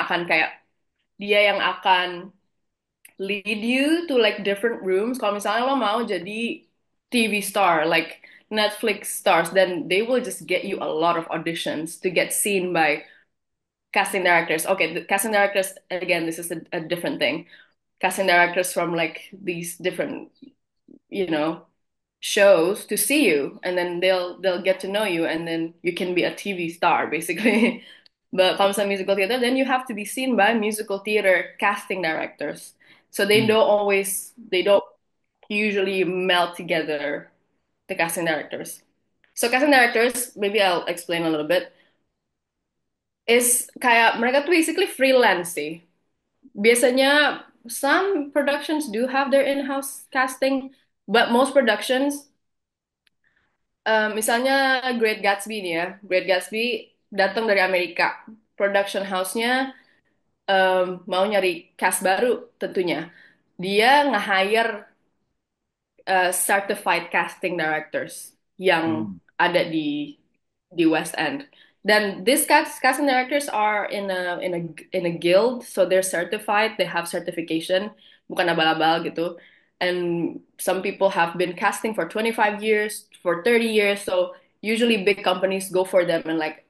yang akan lead you to like different rooms. Kalau misalnya lo mau jadi TV star, like Netflix stars, then they will just get you a lot of auditions to get seen by casting directors. Okay, the casting directors, again, this is a different thing. Casting directors from like these different, you know, shows to see you, and then they'll get to know you, and then you can be a TV star basically. But kalau misalnya musical theater, then you have to be seen by musical theater casting directors. So Hmm. they don't usually meld together the casting directors. So casting directors, maybe I'll explain a little bit, is kayak mereka tuh basically freelance sih. Biasanya some productions do have their in-house casting, but most productions, misalnya Great Gatsby nih ya, Great Gatsby datang dari Amerika. Production house-nya mau nyari cast baru tentunya. Dia nge-hire certified casting directors yang Hmm. ada di West End. Dan these casting directors are in a guild, so they're certified, they have certification, bukan abal-abal gitu. And some people have been casting for 25 years, for 30 years, so usually big companies go for them and like,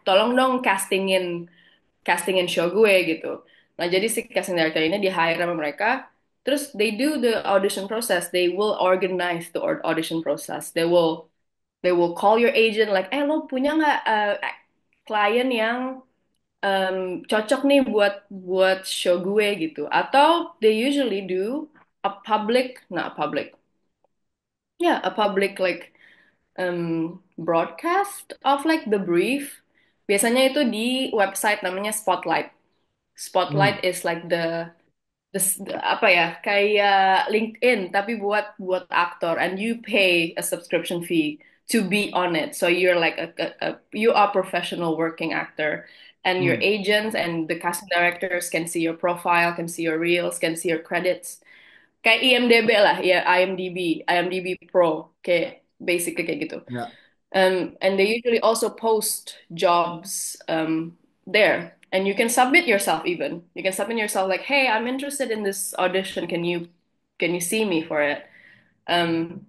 tolong dong castingin show gue gitu. Nah, jadi si casting director ini di hire sama mereka, terus they do the audition process. They will organize the audition process. They will call your agent like, lo punya nggak klien yang cocok nih buat buat show gue gitu. Atau they usually do a public, not a public, yeah, a public like broadcast of like the brief. Biasanya itu di website namanya Spotlight. Hmm. Spotlight is like apa ya, kayak LinkedIn tapi buat buat aktor, and you pay a subscription fee to be on it, so you're like you are professional working actor, and your Hmm. agents and the casting directors can see your profile, can see your reels, can see your credits, kayak IMDb lah ya, IMDb Pro, kayak basically kayak gitu. Ya. And they usually also post jobs there. And you can submit yourself even. You can submit yourself like, hey, I'm interested in this audition. Can you see me for it? Um,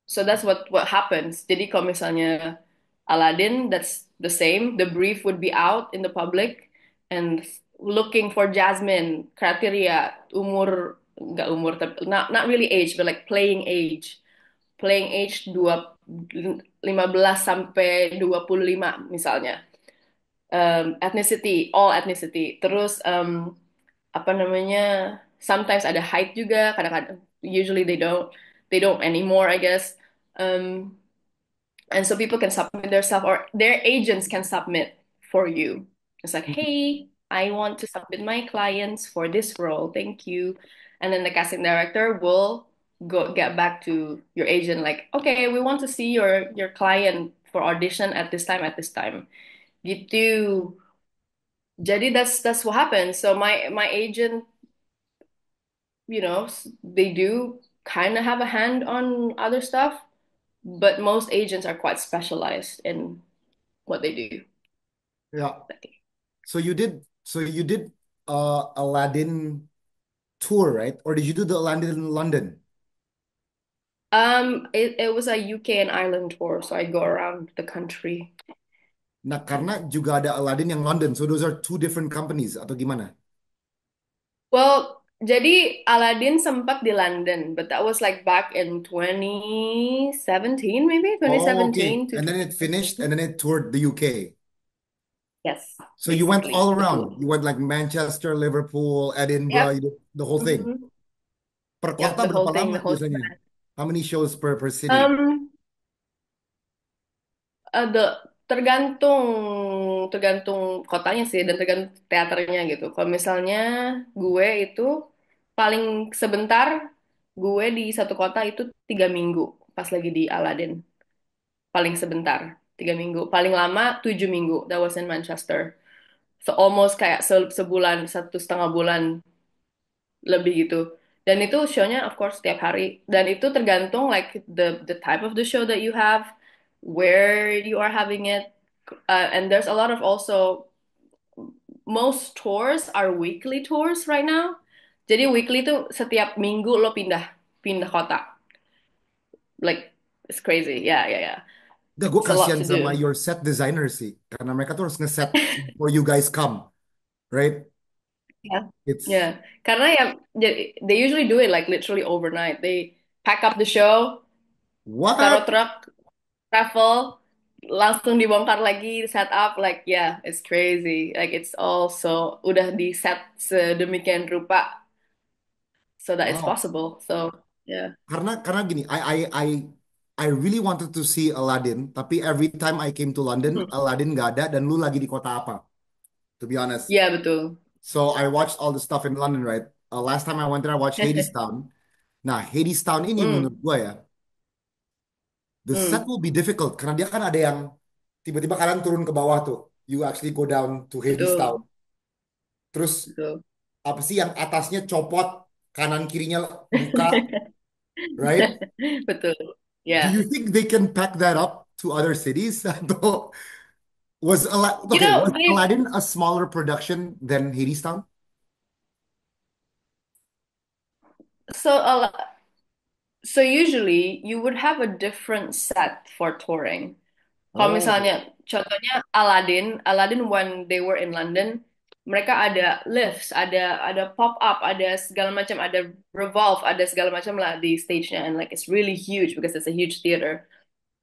so that's what happens. Jadi kalau misalnya Aladdin, that's the same. The brief would be out in the public and looking for Jasmine, criteria, umur, nggak umur, not really age, but like playing age 15 sampai 25 misalnya. Ethnicity, all ethnicity. Terus apa namanya? Sometimes ada height juga, kadang-kadang usually they don't anymore, I guess. Um, and so people can submit their stuff, or their agents can submit for you. It's like, hey, I want to submit my clients for this role. Thank you. And then the casting director will go get back to your agent like, okay, we want to see your client for audition at this time, at this time. Gitu. Jadi that's what happens. So my agent, they do kind of have a hand on other stuff, but most agents are quite specialized in what they do. Ya. So you did Aladdin tour, right? Or did you do the Aladdin in London? It was a UK and Ireland tour, so I go around the country. Nah, karena juga ada Aladdin yang London. So those are two different companies atau gimana? Well, Jadi Aladdin sempat di London, but that was like back in 2017, maybe Oh, okay. 2017 to And then it finished, 2018. and then it toured the UK. Yes, So you went basically, all betul. around. You went like Manchester, Liverpool, Edinburgh, Yep. you did the whole thing. Mhm. Per Yep, kota the berapa whole thing, lama the whole biasanya? shebang. How many shows per city? Um, ada tergantung tergantung kotanya sih dan tergantung teaternya gitu. Kalau misalnya gue itu paling sebentar, gue di satu kota itu 3 minggu pas lagi di Aladdin. Paling sebentar 3 minggu, paling lama 7 minggu. That was in Manchester. So almost kayak sebulan, 1,5 bulan lebih gitu. Dan itu show-nya of course setiap hari. Dan itu tergantung like the type of the show that you have, where you are having it. And there's a lot of also most tours are weekly tours right now. Jadi weekly tuh setiap minggu lo pindah pindah kota. Like it's crazy. Yeah, yeah, yeah. Gak, gue It's a lot kasihan to sama do. your set designer sih. Karena mereka tuh harus ngeset before you guys come, right? Yeah. It's Yeah. Karena ya they usually do it like literally overnight. They pack up the show, taruh what? truk, travel, langsung dibongkar lagi, set up, like yeah, it's crazy. Like it's all so udah di set sedemikian rupa so that it's Wow. possible. So yeah. Karena gini, I really wanted to see Aladdin, tapi every time I came to London, Hmm. Aladdin nggak ada dan lu lagi di kota apa? To be honest. Iya betul. So I watched all the stuff in London, right? Last time I went there, I watched Hadestown. Nah, Hadestown ini menurut Hmm. gue ya, the set Hmm. will be difficult karena dia kan ada yang tiba-tiba kalian turun ke bawah tuh. You actually go down to Hadestown. Betul. Terus Betul. apa sih yang atasnya copot, kanan kirinya buka, right? Betul. Do you Yeah. think they can pack that up to other cities? Atau You know, was Aladdin a smaller production than Hadestown? so so usually you would have a different set for touring. Kalau Oh. misalnya contohnya Aladdin, Aladdin when they were in London, mereka ada lifts, ada pop up, ada segala macam, ada revolve, ada segala macam lah di stage-nya, and like it's really huge because it's a huge theater.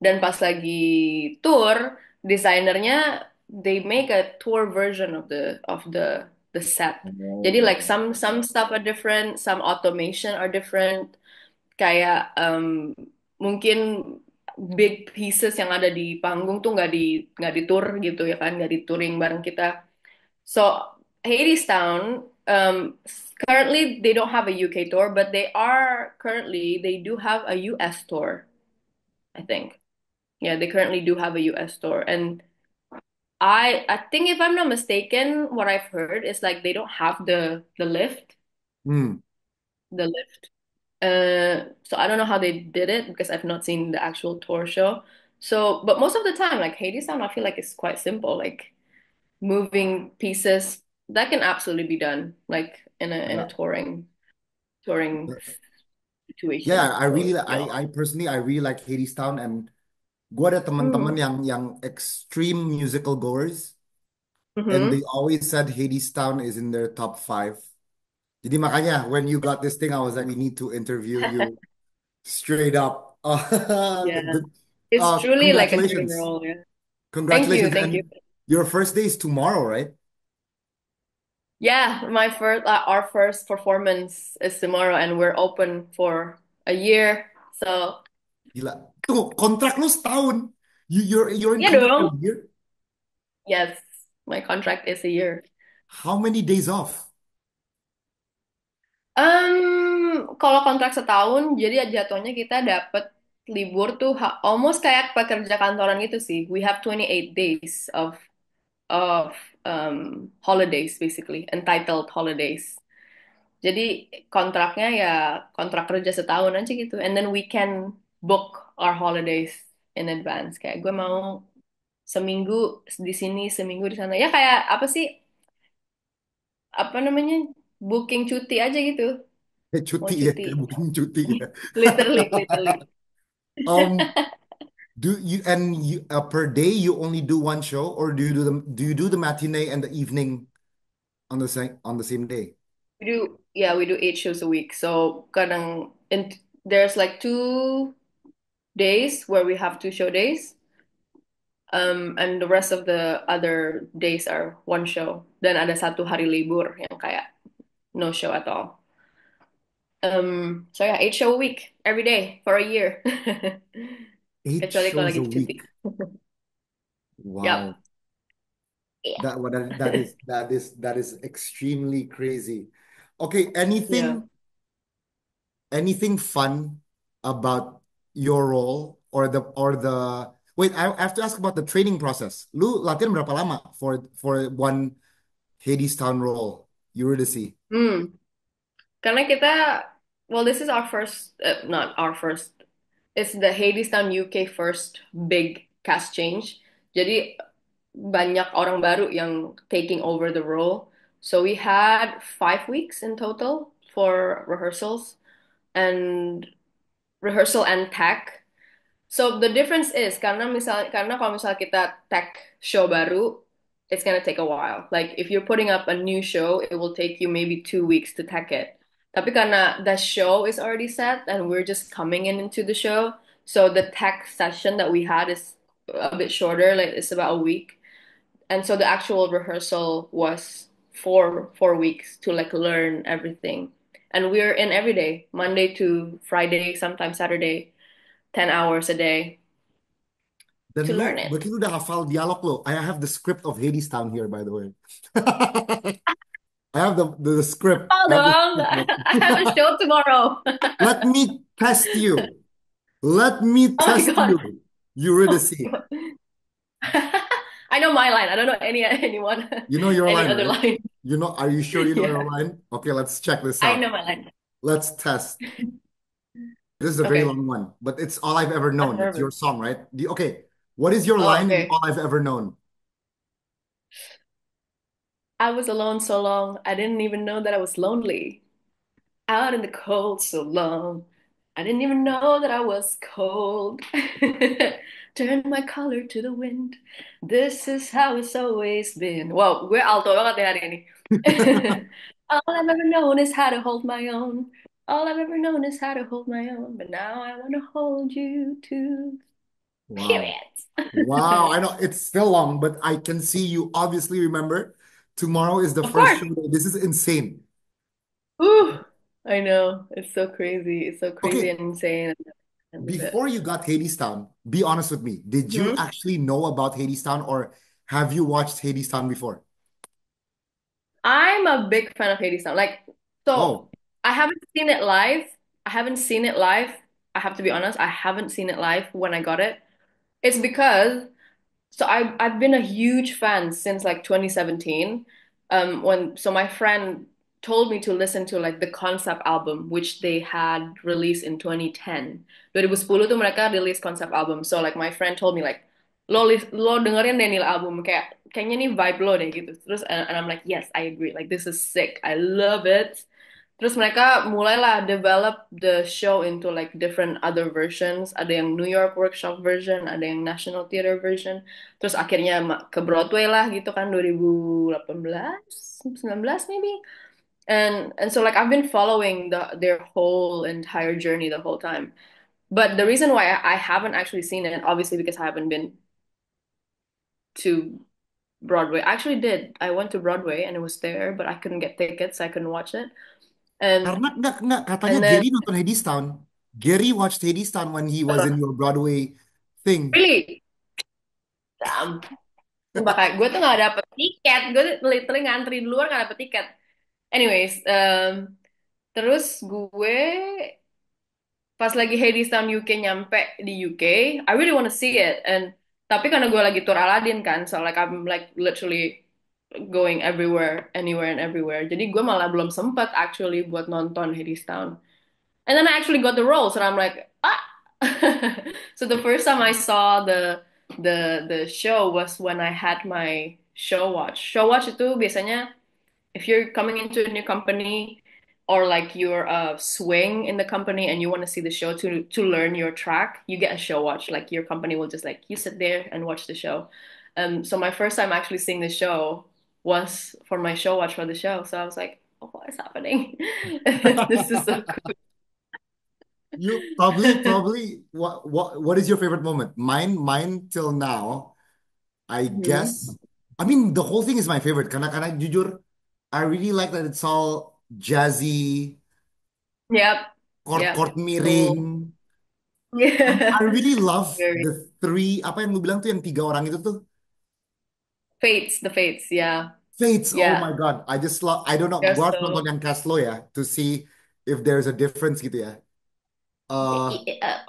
Dan pas lagi tour, desainernya they make a tour version of the set. Jadi like Oh. some stuff are different, some automation are different. Kayak mungkin big pieces yang ada di panggung tuh nggak di tour gitu ya kan, nggak di touring bareng kita. So Hadestown currently they don't have a UK tour, but they do have a US tour, I think. Yeah, they currently do have a US tour, and I think if I'm not mistaken, what I've heard is like they don't have Hmm. the lift. So I don't know how they did it because I've not seen the actual tour show. So, but most of the time, like Hades Town, I feel like it's quite simple. Like moving pieces that can absolutely be done, like in a Yeah. touring Yeah, situation. I So really, yeah. I personally, I really like Hadestown, and gue ada teman-teman Mm. yang extreme musical goers, and they Mm-hmm. always said Hadestown is in their top five. Jadi makanya when you got this thing, I was like, we need to interview you straight up. Yeah, it's truly like a dream Congratulations. role. Yeah. Thank you, Congratulations. thank you. And your first day is tomorrow, right? Yeah, our first performance is tomorrow, and we're open for a year. So Gila. Tunggu, kontrak lu setahun. You're in yeah, contract a dong. year? Yes, my contract is a year. How many days off? Kalau kontrak setahun, jadi jatuhnya kita dapat libur tuh almost kayak pekerja kantoran gitu sih. We have 28 days of holidays basically, entitled holidays. Jadi kontraknya ya kontrak kerja setahun aja gitu. And then we can book our holidays in advance. Kayak gue mau seminggu di sini, seminggu di sana. Ya kayak apa sih? Apa namanya? Booking cuti aja gitu. Mau Cuti ya, cuti. kayak booking cuti ya. Literally, literally. Um, do you and you per day you only do one show, or do you do the matinee and the evening on the same day? We do Yeah, we do 8 shows a week. So kadang there's like 2 days where we have 2 show days. And the rest of the other days are one show. Dan ada satu hari libur yang kayak no show at all. So yeah, 8 show a week every day for a year. Eight Kecuali kalau shows a lagi cuti. week. Wow. Yep. Yeah. That is extremely crazy. Okay, Yeah. anything fun about your role or the wait, I have to ask about the training process. Lu latihan berapa lama for one Hadestown role, Eurydice? Hmm. Karena kita, well, this is our first, not our first. It's the Hadestown UK first big cast change. Jadi banyak orang baru yang taking over the role. So we had 5 weeks in total for rehearsal and tech. So the difference is karena kalau misal kita tag show baru, it's gonna take a while. Like if you're putting up a new show, it will take you maybe 2 weeks to tag it. Tapi karena the show is already set and we're just coming in into the show, so the tech session that we had is a bit shorter, like it's about a week. And so the actual rehearsal was four weeks to like learn everything. And we're in every day, Monday to Friday, sometimes Saturday, 10 hours a day Dan to lu learn it. berarti lu udah hafal dialog lo. I have the script of Hadestown here, by the way. I have the script. Oh I have the dong, script. I have a show tomorrow. Let me test you. Let me Oh my test God. you, Oh Eurydice. my God. I know my line. I don't know anyone, You know your any line, other right? line. Are you sure you know your Yeah, line? Okay, let's check this I out. know my line. Let's test. This is a very Okay, long one, but it's all I've ever I'm known. It's your nervous. song, right? Okay, what is your Oh, line in okay. All I've Ever Known? I was alone so long, I didn't even know that I was lonely. Out in the cold so long. I didn't even know that I was cold. Turned my collar to the wind. This is how it's always been. Wow, gue alto banget ya hari ini. All I've ever known is how to hold my own. All I've ever known is how to hold my own. But now I want to hold you too. Wow. Period. Wow, I know it's still long, but I can see you obviously remember. Tomorrow is the Of first course. show day. This is insane. Ooh, I know. It's so crazy. It's so crazy Okay, and insane. I love it. before you got Hadestown, be honest with me. Did you Mhm. actually know about Hadestown or have you watched Hadestown before? I'm a big fan of Hades now. Like, so Oh, I haven't seen it live. I haven't seen it live. I have to be honest, I haven't seen it live when I got it. It's because I've been a huge fan since like 2017. When my friend told me to listen to like the concept album which they had released in 2010. 2010 tuh mereka rilis concept album. So like my friend told me like lo dengerin deh nih album kayaknya nih vibe lo deh gitu. Terus and I'm like yes, I agree. Like this is sick. I love it. Terus mereka mulailah develop the show into like different other versions. Ada yang New York Workshop version, ada yang National Theater version. Terus akhirnya ke Broadway lah gitu kan 2018, 19 maybe. And so like I've been following their whole entire journey the whole time. But the reason why I haven't actually seen it, obviously because I haven't been to Broadway. I actually did. I went to Broadway and it was there, but I couldn't get tickets, so I couldn't watch it. And karena enggak katanya and then Gary nonton Hadestown. Gary watched Hadestown when he was in your Broadway thing. really, sumpah kayak gue tuh nggak dapet tiket, gue tuh literally ngantri di luar nggak dapet tiket. Anyways, terus gue pas lagi Hadestown UK nyampe di UK, I really wanna see it, and tapi karena gue lagi tour Aladdin kan, so like I'm like literally going everywhere, anywhere and everywhere. Jadi gue malah belum sempet actually buat nonton Hadestown. And then I actually got the role, so I'm like, ah. So the first time I saw the show was when I had my show watch. Show watch itu biasanya if you're coming into a new company or like you're a swing in the company and you want to see the show to learn your track, you get a show watch. Like your company will just like you sit there and watch the show. So my first time actually seeing the show was for my show watch for the show. So I was like, what is happening? This is so cool. You probably what is your favorite moment? Mine till now, I Mhm. guess. I mean, the whole thing is my favorite. Karena jujur, I really like that it's all jazzy, Yep. Yep. chord-chord miring. So I yeah. really love Very the three, apa yang lu bilang tuh yang tiga orang itu tuh? fates, the fates, yeah. Fates. Oh Yeah. my God. I just love, I don't know. They're Gua harus so nonton yang cast lo ya to see if there's a difference gitu ya. Uh, yeah.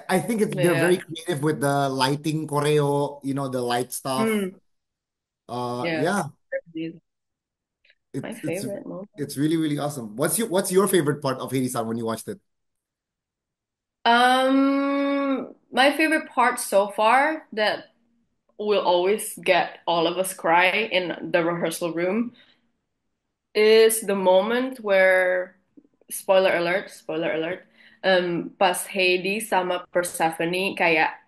I think they're very Yeah. creative with the lighting choreo, the light stuff. Mm, yeah. Yeah, My it's it's favorite moment. it's really really awesome. What's your favorite part of Hades-san when you watched it? My favorite part so far that will always get all of us cry in the rehearsal room is the moment where spoiler alert, pas Hades sama Persephone kayak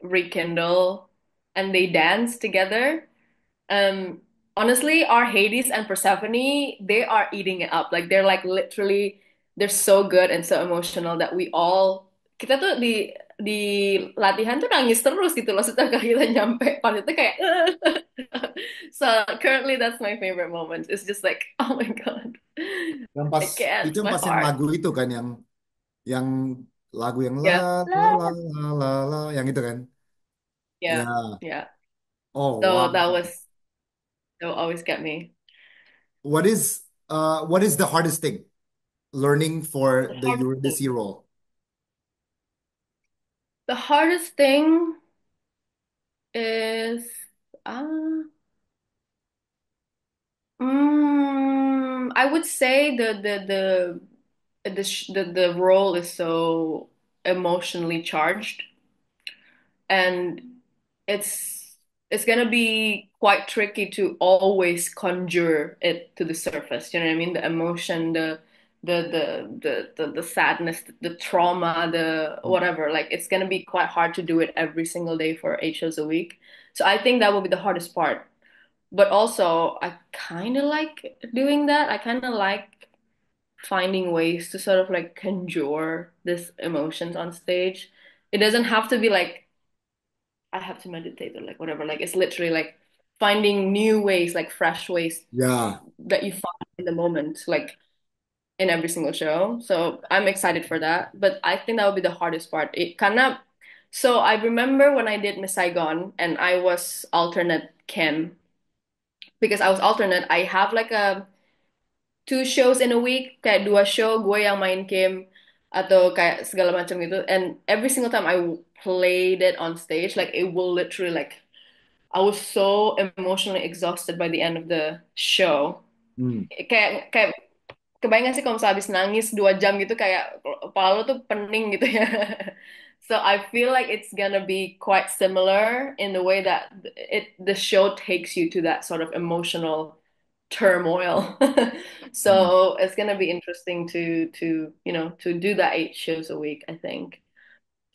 rekindle and they dance together. Um, Honestly, our Hades and Persephone, they are eating it up. Like they're like literally, they're so good and so emotional that kita tuh di latihan tuh nangis terus gitu loh setiap kali kita nyampe pas itu kayak so currently that's my favorite moment. It's just like oh my God, Yang pas I can't, itu yang my pas yang heart. lagu itu kan yang lagu yang la Yeah, la la la la la yang itu kan. yeah, Ya. yeah. Oh wow. So that will always get me. What is the hardest thing learning for The the hardest Eurydice thing. role? The hardest thing is uh I would say the role is so emotionally charged, and it's it's gonna be quite tricky to always conjure it to the surface. You know what I mean? The emotion, the sadness, the trauma, the whatever. Like it's gonna be quite hard to do it every single day for 8 shows a week. So I think that will be the hardest part. But also, I kind of like doing that. I kind of like finding ways to sort of like conjure this emotions on stage. It doesn't have to be like I have to meditate or like whatever. Like it's literally like finding new ways, like fresh ways Yeah. that you find in the moment, like in every single show. So I'm excited for that. But I think that would be the hardest part. So I remember when I did Miss Saigon and I was alternate Kim because I was alternate. I have like a 2 shows in a week, kayak 2 show gue yang main game atau kayak segala macam gitu. And every single time I played it on stage, like it will literally like I was so emotionally exhausted by the end of the show. Hmm. Kayak kayak kebayang gak sih kalau misalnya habis nangis 2 jam gitu kayak kepala lo tuh pening gitu ya. So I feel like it's gonna be quite similar in the way that the show takes you to that sort of emotional turmoil. Hmm. So it's gonna be interesting to do that 8 shows a week, I think.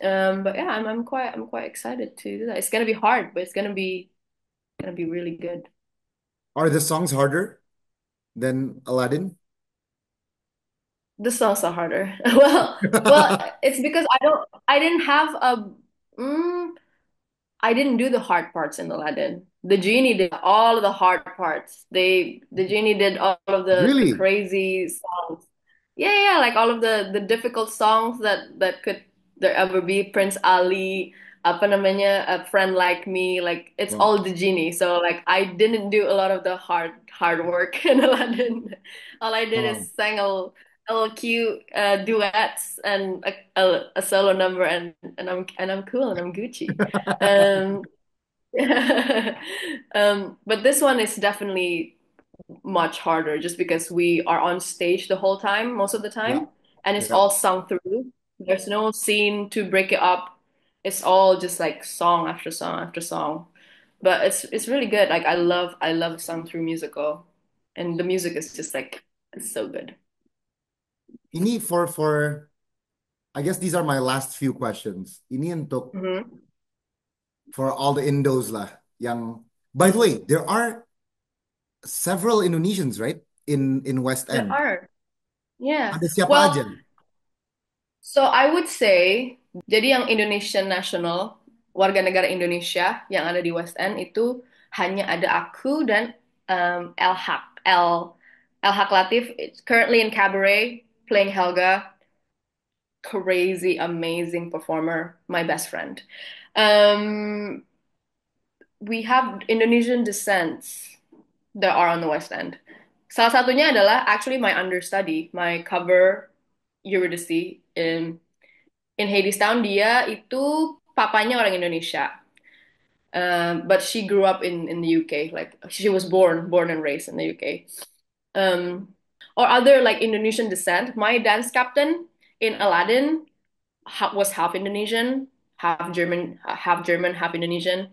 But yeah, I'm quite excited to do that. It's gonna be hard, but it's gonna be really good. Are the songs harder than Aladdin? The songs are harder. Well, it's because I didn't have mm, I didn't do the hard parts in Aladdin. The genie did all of the hard parts. The genie did all of the Really? crazy songs. Yeah, yeah, like all of the difficult songs that could there ever be. Prince Ali, apa namanya, a friend like me. Like it's Wow. all the genie. So like I didn't do a lot of the hard work in Aladdin. All I did is Wow. sang a little cute duets and a solo number, and I'm cool and I'm Gucci. Um, but this one is definitely much harder just because we are on stage the whole time, most of the Yeah. time, and it's Yeah. all sung through. There's no scene to break it up. It's all just like song after song after song. But it's really good. Like I love sung through musical, and the music is just like it's so good. Ini for I guess these are my last few questions. Ini untuk Hmm. for all the Indos lah. Yang by the way, there are several Indonesians, right? in West There End? are. Yeah. Ada siapa aja? Well, so I would say, jadi yang Indonesian National, warga negara Indonesia yang ada di West End itu hanya ada aku dan El Haq. El Haq Latief, is currently in Cabaret, playing Helga. Crazy, amazing performer, my best friend. Um, we have Indonesian descents that are on the West End. Salah satunya adalah actually my understudy, my cover Eurydice in Hadestown. Dia itu papanya orang Indonesia, but she grew up in the UK. Like she was born and raised in the UK. Um, or other like Indonesian descent. My dance captain in Aladdin was half Indonesian, half German, half Indonesian.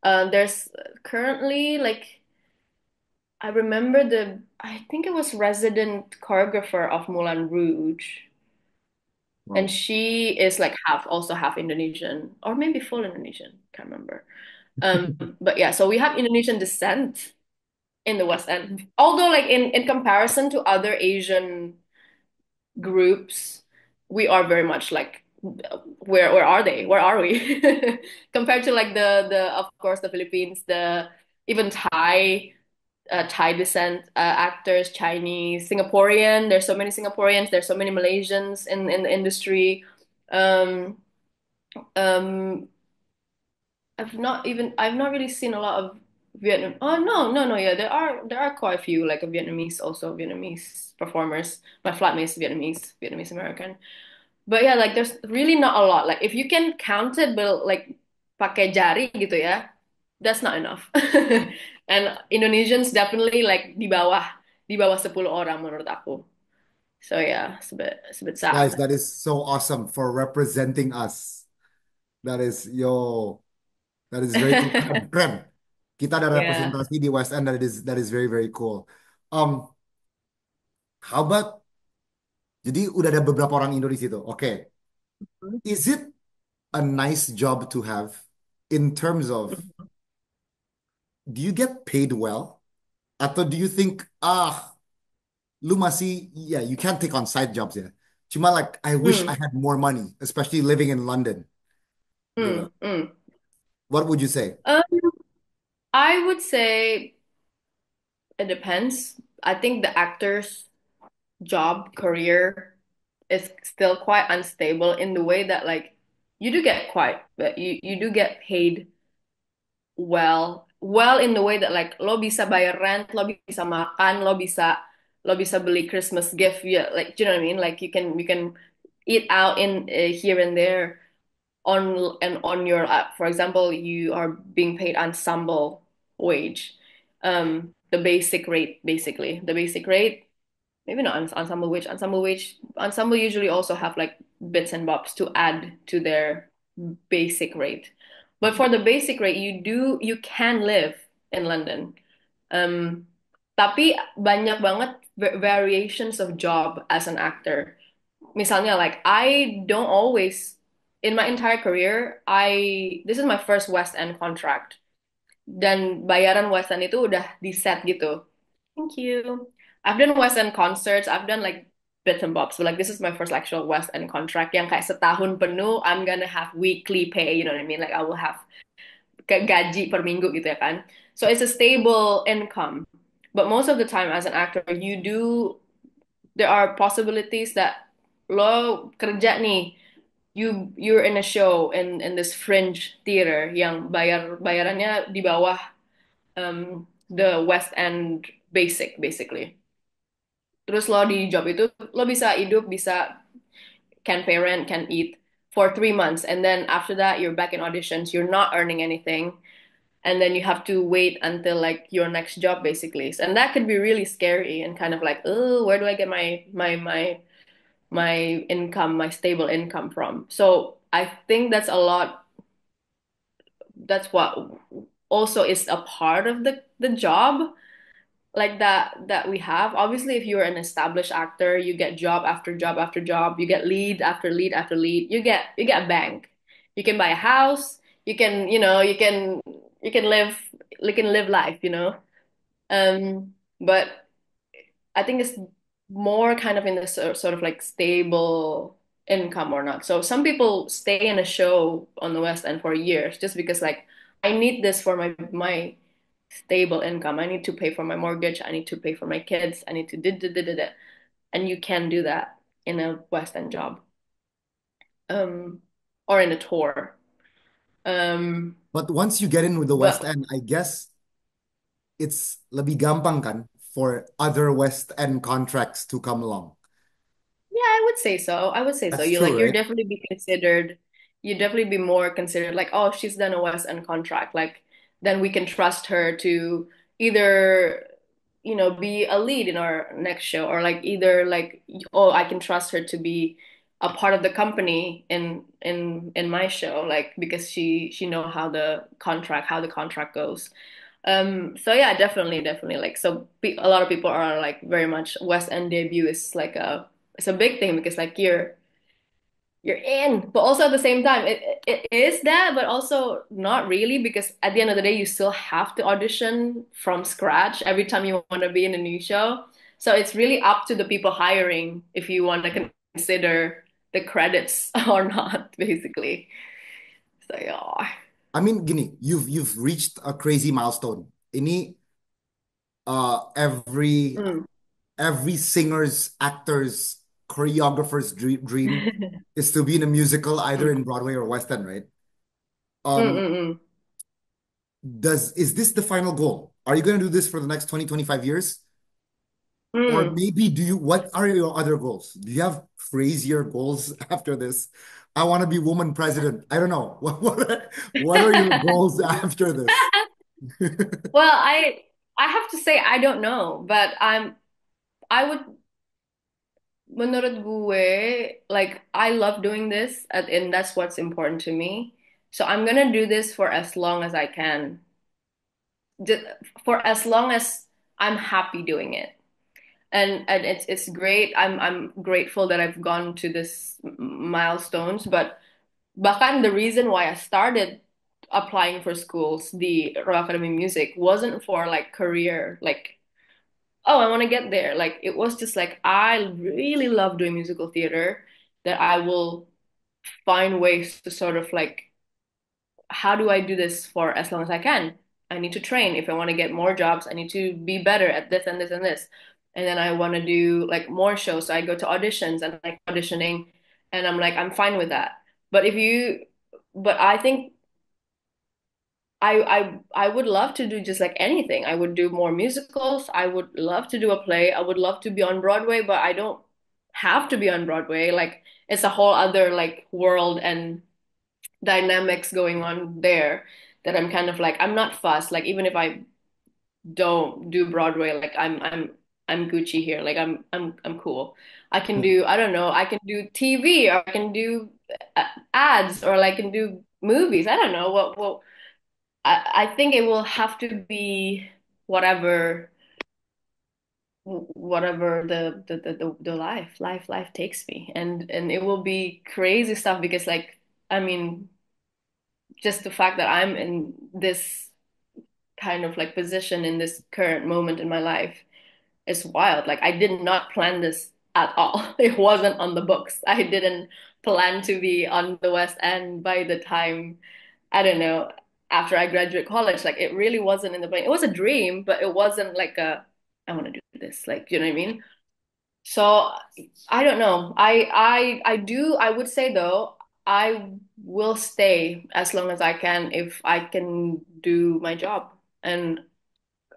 There's currently like I remember I think it was resident choreographer of Moulin Rouge, and Wow. she is like also half Indonesian or maybe full Indonesian, can't remember. But yeah, so we have Indonesian descent in the West End. Although like in comparison to other Asian groups, we are very much like where are they? Where are we? Compared to like the of course the Philippines, the even Thai descent actors, Chinese, Singaporean. There's so many Singaporeans. There's so many Malaysians in the industry. Um, um, I've not really seen a lot of Vietnam. Oh no, yeah, there are quite a few like a Vietnamese also Vietnamese performers. My flatmate's Vietnamese American. But yeah, like there's really not a lot. Like if you can count it, but like pakai jari gitu ya, that's not enough. And Indonesians definitely like di bawah 10 orang menurut aku. So yeah, it's a bit Guys, sad. that is so awesome for representing us. That is yo, that is very cool. Keren, keren. Kita ada Yeah. representasi di West End that is very very cool. Um, how about jadi udah ada beberapa orang Indo di situ. Oke. Is it a nice job to have in terms of do you get paid well? Atau do you think lu masih you can't take on side jobs ya. Cuma like I wish I Mm, had more money, especially living in London gitu. mm. What would you say? Um, I would say it depends. I think the actor's job career is still quite unstable in the way that like you do get but you do get paid well in the way that like lo bisa bayar rent, lo bisa makan, lo bisa beli Christmas gift, yeah, like do you know what I mean? Like you can eat out in here and there on your for example, you are being paid ensemble wage, the basic rate basically, the basic rate. Maybe not ensemble wage. Ensemble usually also have like bits and bobs to add to their basic rate. But for the basic rate, you can live in London. Um, tapi banyak banget variations of job as an actor. Misalnya like I don't always in my entire career, I this is my first West End contract. Dan bayaran West End itu udah di set gitu. Thank you. I've done West End concerts. I've done like bits and bobs. But like this is my first actual West End contract yang kayak setahun penuh I'm gonna have weekly pay. You know what I mean? Like I will have kayak gaji per minggu gitu ya kan. So it's a stable income. But most of the time as an actor, there are possibilities that lo kerja nih, you're in a show in this fringe theater yang bayarannya di bawah the West End basic basically. Terus lo di job itu lo bisa hidup, bisa can pay rent, can eat for 3 months, and then after that you're back in auditions. You're not earning anything, and then you have to wait until like your next job basically. And that could be really scary and kind of like, oh, where do I get my income, my stable income from? So I think that's a lot. That's what also is a part of the job like that we have. Obviously, if you're an established actor, you get job after job after job. You get lead after lead after lead. You get a bank. You can buy a house. You can live life. But I think it's more kind of in the sort of like stable income or not. So some people stay in a show on the West End for years just because like I need this for my stable income. I need to pay for my mortgage. I need to pay for my kids. I need to da. And you can do that in a West End job, um, or in a tour. Um, But once you get in with the West but End, I guess it's lebih gampang kan for other West End contracts to come along. yeah, I would say so. I would say so. That's You true, like you're right? definitely be considered. You definitely be more considered like, oh, she's done a West End contract. Like then we can trust her to either, be a lead in our next show, or like either like, oh, I can trust her to be a part of the company in my show, like because she know how the contract goes. So yeah, definitely. Like, so a lot of people are like very much West End debut is like it's a big thing because like you're in, but also at the same time it is that, but also not really because at the end of the day you still have to audition from scratch every time you want to be in a new show. So it's really up to the people hiring if you want to consider the credits or not, basically. So yeah. I mean, gini, you've reached a crazy milestone. Ini Mm. every singer's, actor's, choreographer's dream is to be in a musical either Mm. in Broadway or West End, right? Mm, Um, mm, does is this the final goal? Are you going to do this for the next 20, 25 years? Or mm. maybe what are your other goals? Do you have crazier goals after this? I want to be woman president. I don't know. What are your Mm. goals after this? Well, I have to say I don't know, but I would menurut gue like I love doing this and that's what's important to me. So I'm gonna do this for as long as I can. Just for as long as I'm happy doing it. And it's great. I'm grateful that I've gone to this milestones, but bahkan the reason why I started applying for schools, the Royal Academy of Music, wasn't for like career, like, oh, I want to get there. Like it was just like I really love doing musical theater that I will find ways to sort of like how do I do this for as long as I can? I need to train. If I want to get more jobs, I need to be better at this and this and this. And then I want to do like more shows. So I go to auditions and like auditioning and I'm like, I'm fine with that. But if you, but I think I would love to do just like anything. I would do more musicals. I would love to do a play. I would love to be on Broadway, but I don't have to be on Broadway. Like it's a whole other like world and dynamics going on there that I'm kind of like I'm not fussed. Like even if I don't do Broadway, like I'm Gucci here. Like I'm cool. I can do I don't know, I can do TV or I can do ads or like can do movies. I don't know what I think it will have to be whatever whatever the life takes me and it will be crazy stuff because like I mean just the fact that I'm in this kind of like position in this current moment in my life is wild. Like I did not plan this at all. It wasn't on the books. I didn't plan to be on the West End by the time, I don't know, after I graduate college. Like it really wasn't in the plan. It was a dream, but it wasn't like I want to do this. Like, you know what I mean? So I don't know. I would say though, I will stay as long as I can if I can do my job. And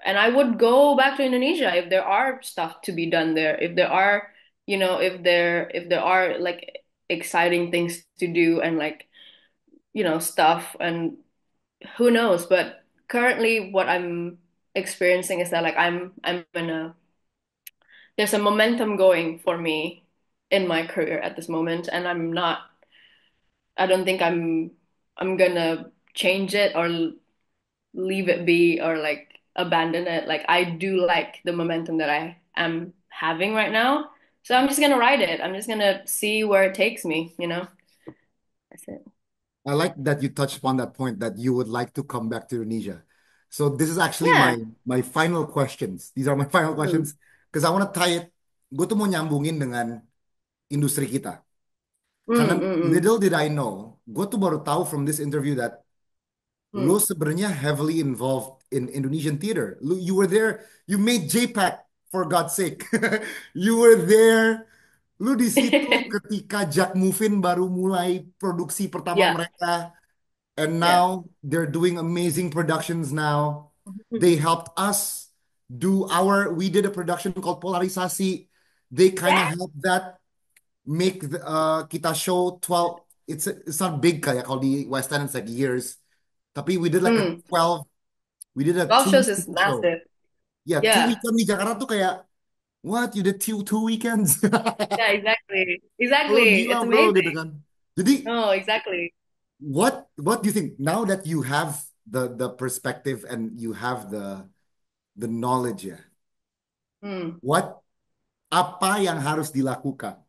I would go back to Indonesia if there are stuff to be done there. If there are, if there are like exciting things to do and like, stuff and who knows. But currently what I'm experiencing is that like I'm in a there's a momentum going for me in my career at this moment and I don't think I'm gonna change it or leave it be or like abandon it. Like I do like the momentum that I am having right now. So I'm just gonna ride it. I'm just gonna see where it takes me. That's it. I like that you touched upon that point that you would like to come back to Indonesia. So this is actually Yeah. my final questions. These are my final Mm. questions Because I want to tie it. Gue tuh mau nyambungin dengan industri kita. Karena Mm, mm, mm. little did I know, gue tuh baru tahu from this interview that lo Mm. sebenarnya heavily involved in Indonesian theater. You were there, you made JPEG for God's sake. You were there. Lu di situ ketika Jack Movin baru mulai produksi pertama Yeah. mereka. And now Yeah. they're doing amazing productions now. They helped us we did a production called Polarisasi. They kind of Yeah. helped that make kita show 12, it's not big kayak kalau di West End it's like years. Tapi we did like a Mm. 12, we did a Golf two shows is weekend show. massive. Yeah, two Yeah. weekend di Jakarta tuh kayak, what? You did two weekends? Yeah, exactly. Oh Exactly. gila It's bro gitu amazing. kan. Jadi Oh, exactly. what do you think now that you have the perspective and you have the knowledge ya? Mm. What apa yang harus dilakukan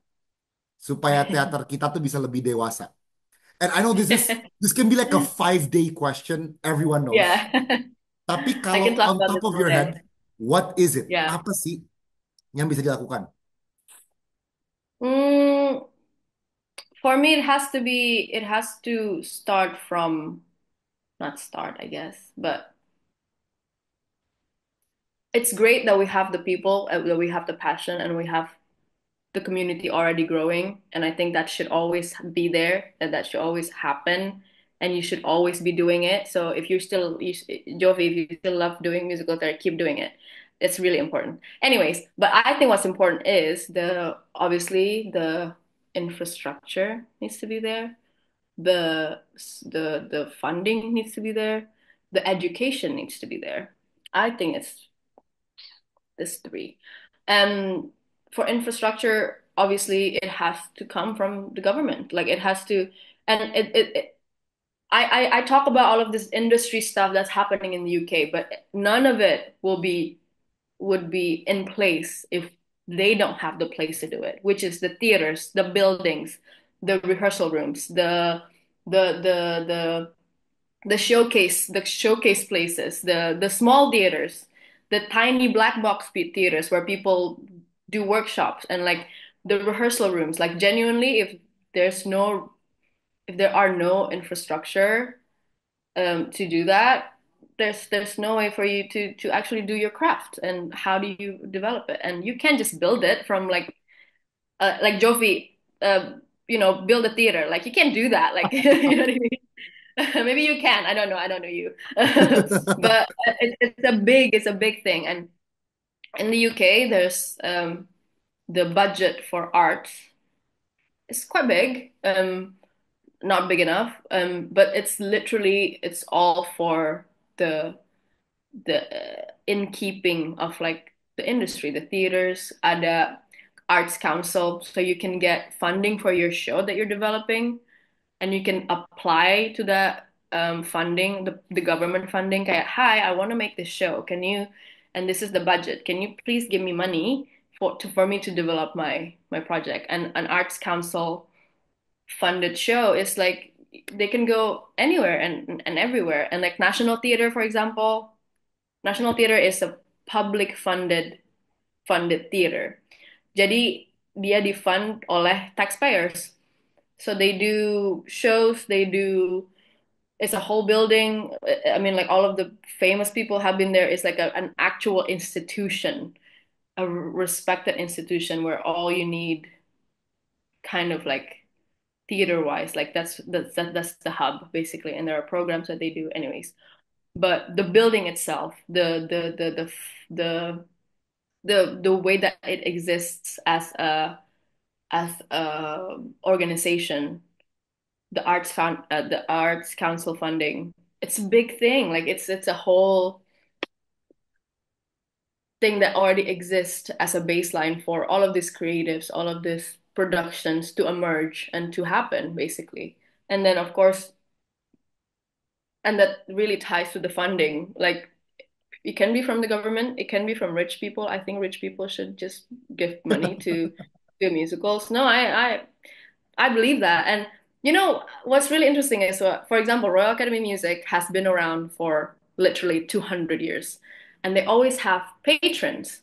supaya teater kita tuh bisa lebih dewasa? And I know this can be like a 5-day question everyone knows. Yeah. Tapi I kalau can talk on about top this of all your head, day. what is it? Yeah. Apa sih yang bisa dilakukan? Mm, for me, it has to start from, not start, I guess, but it's great that we have the people, that we have the passion, and we have the community already growing. And I think that should always be there, and that should always happen. And you should always be doing it. So if you're still, Jovi, if you still love doing musical theater, keep doing it. It's really important. Anyways, but I think what's important is obviously the infrastructure needs to be there. The the funding needs to be there. The education needs to be there. I think it's this three. And for infrastructure, obviously it has to come from the government. Like it has to, and I talk about all of this industry stuff that's happening in the UK, but none of it would be in place if they don't have the place to do it, which is the theaters, the buildings, the rehearsal rooms, the the the the showcase places, the small theaters, the tiny black box theaters where people do workshops, and like the rehearsal rooms. Like genuinely, there's no if there are no infrastructure to do that, there's no way for you to actually do your craft. And how do you develop it? And you can't just build it from like Jofi, build a theater. Like you can't do that. Like you know what I mean? Maybe you can. I don't know. I don't know you. But it's a big thing. And in the UK, there's the budget for arts is quite big. Not big enough. But it's all for the in keeping of like the industry, the theaters, ada arts council, so you can get funding for your show that you're developing, and you can apply to that funding, the government funding. Kayak, hi, I want to make this show. Can you? And this is the budget. Can you please give me money for me to develop my project? And an arts council funded show is like they can go anywhere and everywhere. And like National Theater, for example, National Theater is a public funded theater. Jadi dia difund oleh taxpayers. So they do shows, it's a whole building. I mean, like all of the famous people have been there. It's like an actual institution, a respected institution where all you need kind of like theater wise, like that's the hub basically. And there are programs that they do anyways. But the building itself, the way that it exists as a organization, the arts council funding, it's a big thing. Like it's a whole thing that already exists as a baseline for all of these creatives, all of these productions to emerge and to happen, basically. And then, of course, and that really ties to the funding. Like it can be from the government, it can be from rich people. I think rich people should just give money to musicals. No, I believe that. And what's really interesting is, for example, Royal Academy of Music has been around for literally 200 years, and they always have patrons.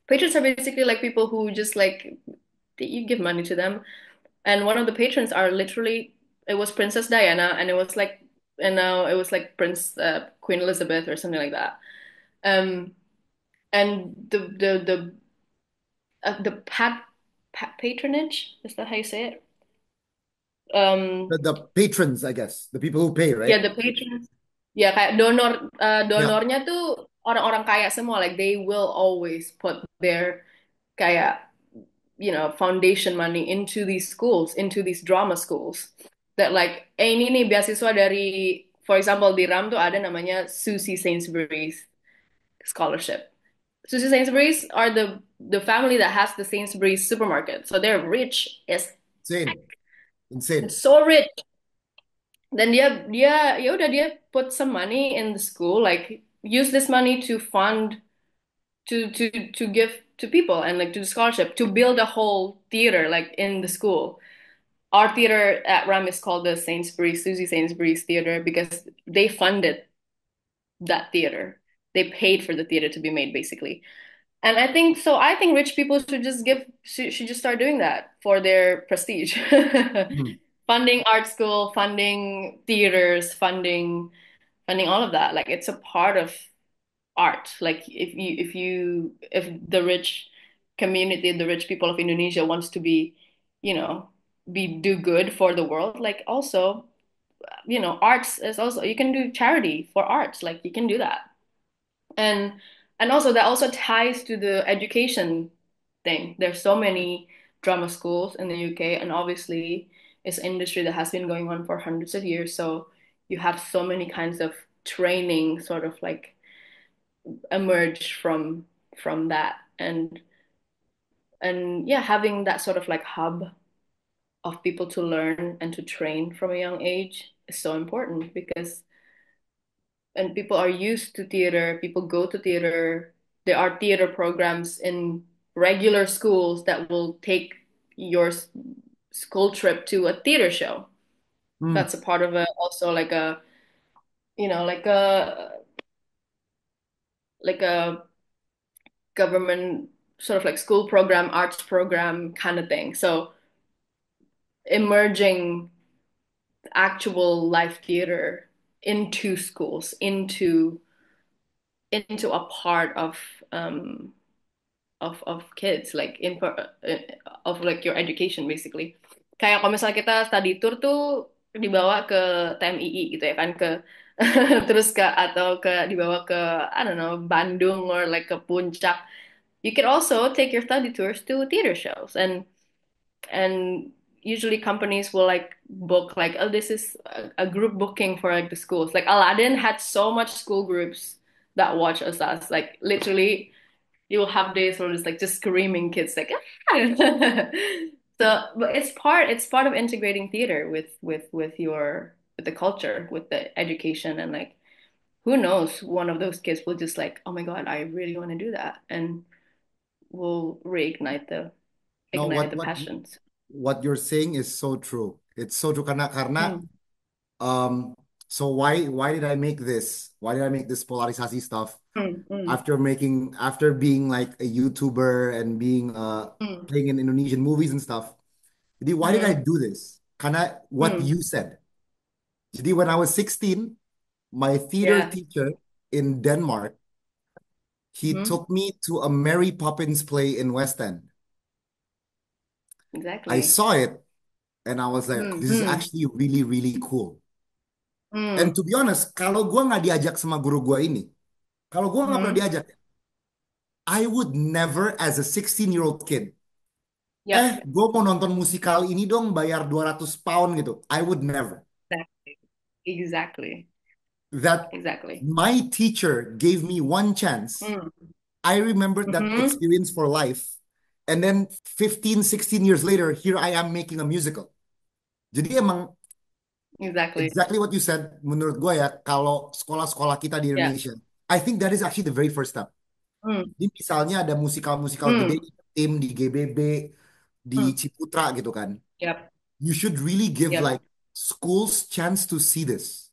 Patrons are basically like people who just like you give money to them. And one of the patrons are literally it was Princess Diana, and it was like and now it was like Prince Queen Elizabeth or something like that. Um, and the patronage, is that how you say it? Um, The patrons, I guess, the people who pay, ya right? the patrons, ya kayak Yeah. donornya tuh orang-orang kaya semua, like they will always put their kayak foundation money into these schools, into these drama schools. That like, ini nih beasiswa dari, for example, di RAM tuh ada namanya Susie Sainsbury's scholarship. Susie Sainsbury's are the family that has the Sainsbury's supermarket, so they're rich as Insane. Insane. so rich. Dan dia dia ya udah dia put some money in the school, like use this money to fund to give to people and like to the scholarship to build a whole theater like in the school. Our theater at RAM is called the Susie Sainsbury's Theater because they funded that theater. They paid for the theater to be made, basically. And I think so. I think rich people should just start doing that for their prestige. Hmm. Funding art school, funding theaters, funding all of that. Like it's a part of art. Like if the rich community, the rich people of Indonesia wants to be, you know, do good for the world, like also, arts is also, you can do charity for arts, like you can do that. And also that also ties to the education thing. There's so many drama schools in the UK, and obviously it's an industry that has been going on for hundreds of years. So you have so many kinds of training sort of like emerge from that. And yeah, having that sort of like hub of people to learn and to train from a young age is so important because and people are used to theater, people go to theater. There are theater programs in regular schools that will take your school trip to a theater show. Hmm. That's a part of also like like a government sort of like school program, arts program kind of thing. So emerging actual live theater into schools, into a part of kids, like of like your education basically. Kayak kalau misalnya kita study tour tuh dibawa ke TMII gitu ya kan, ke terus atau dibawa ke I don't know Bandung or like ke Puncak. You can also take your study tours to theater shows, and usually companies will like book like, oh, this is a group booking for like the schools. Like Aladdin had so much school groups that watch us. Like literally you'll have days where it's like just screaming kids like ah! So but it's part of integrating theater with the culture, with the education, and like who knows, one of those kids will just like, oh my God, I really want to do that, and will reignite the No, ignite the passions. what you're saying is so true. It's so true karena Mm, um so why did I make this? Why did I make this polarisasi stuff mm, after being like a YouTuber and being mm, playing in Indonesian movies and stuff? Jadi why did I mm, do this? Karena what mm. you said. Jadi when I was 16, my theater Yeah. teacher in Denmark, he Hmm. took me to a Mary Poppins play in West End. I Exactly. saw it and I was like, Mm, this is mm, actually really, really cool. And mm, to be honest, kalau gue nggak diajak sama guru gue ini, kalau gue nggak pernah mm. diajak, I would never as a 16-year-old kid, Yep. gue mau nonton musikal ini dong bayar 200 pound gitu. I would never. Exactly. Exactly. That Exactly. my teacher gave me one chance. Mm. I remembered that Hmm. experience for life. And then 15, 16 years later, here I am making a musical. Jadi emang Exactly. exactly what you said, menurut gue ya, kalau sekolah-sekolah kita di Yeah. Indonesia, I think that is actually the very first step. Mm, Jadi misalnya ada musikal-musikal gede, mm, tim di GBB, di mm. Ciputra gitu kan. Yep. You should really give Yep. like schools chance to see this.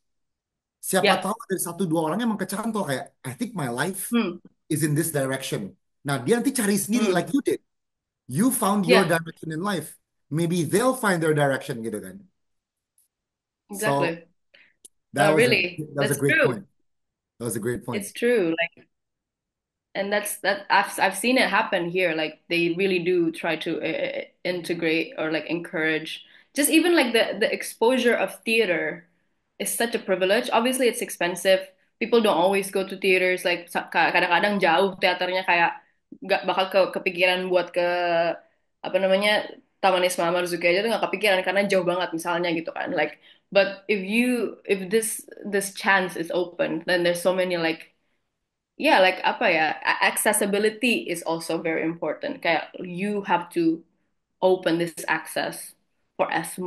Siapa Yep. tahu ada satu dua orang yang emang kecantol kayak, I think my life Mm. is in this direction. Nah, dia nanti cari sendiri like Hmm. you did. You found your Yeah, direction in life. Maybe they'll find their direction gitu kan. So exactly. that No, was a really, that was a that's great true. point. That was a great point. It's true. Like, and that I've seen it happen here. Like they really do try to integrate or like encourage. Just even like the exposure of theater is such a privilege. Obviously, it's expensive. People don't always go to theaters. Like kadang-kadang jauh teaternya kayak nggak bakal kepikiran buat ke apa namanya Taman Ismail Marzuki aja tuh nggak kepikiran karena jauh banget misalnya gitu kan. Like, but if this chance is open, then there's so many like yeah, like apa ya, accessibility is also very important. Kayak you have to open this access for as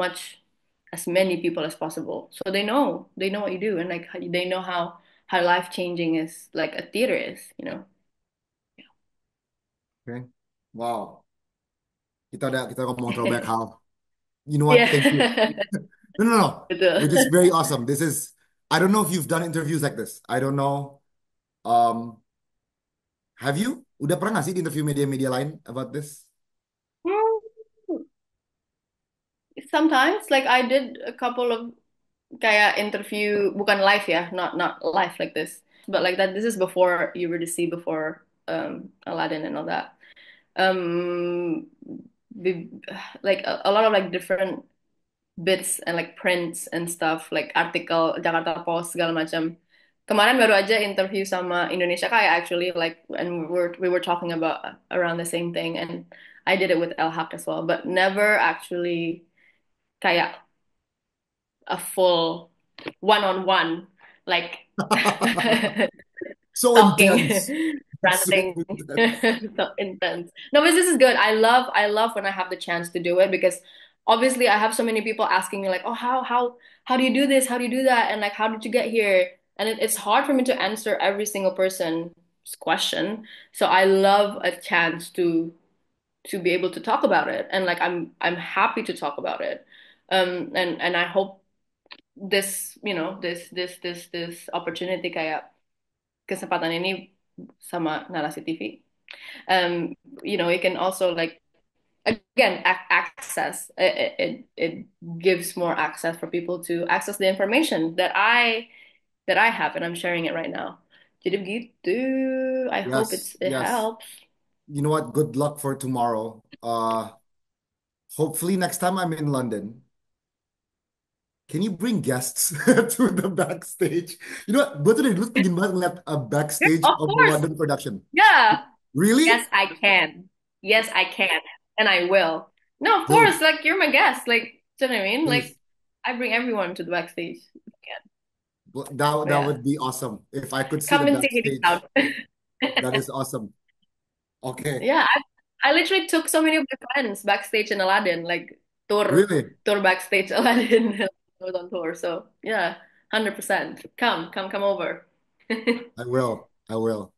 many people as possible, so they know what you do and like they know how life changing is like a theater is, you know. Okay. Wow. Kita ngomong throwback hal. You know what? Thank you. Yeah, No, no, no. betul. Which is very awesome. This is I don't know if you've done interviews like this. I don't know. Um, have you? Udah pernah nggak sih di interview media-media lain about this? Sometimes like I did a couple of kayak interview bukan live ya, not live like this, but like that. This is before Eurydice, before Aladdin and all that. Um, like a lot of like different bits and like prints and stuff, like artikel Jakarta Post segala macam. Kemarin baru aja interview sama Indonesia Kaya actually, like, and we were talking about around the same thing, and I did it with El Haq as well, but never actually kayak a full one-on-one, like So talking, intense. So ranting, intense. so intense. No, but this is good. I love when I have the chance to do it because obviously I have so many people asking me like, oh, how do you do this? How do you do that? And like, how did you get here? And it's hard for me to answer every single person's question. So I love a chance to be able to talk about it, and like I'm happy to talk about it. And I hope this, this opportunity kayak kesempatan ini sama Narasi TV. It can also like again access. It gives more access for people to access the information that I have, and I'm sharing it right now. Jadi begitu. I hope Yes, it yes. helps. You know what? Good luck for tomorrow. Hopefully next time I'm in London, can you bring guests to the backstage? You know what? Gue tuh dari dulu pengen banget ngeliat a Yeah, backstage of of the course. London production. Yeah. Really? Yes, I can. Yes, I can. And I will. No, of course. Please, Like, you're my guest. Like, do you know what I mean? Like, please. I bring everyone to the backstage. Yeah. Well, that Yeah. would be awesome. If I could see the Come and see Hadestown. backstage, that is awesome. Okay. Yeah, I literally took so many of my friends backstage in Aladdin, like Really? tour backstage Aladdin. I was on tour. So, yeah, 100%. Come over. I will. I will.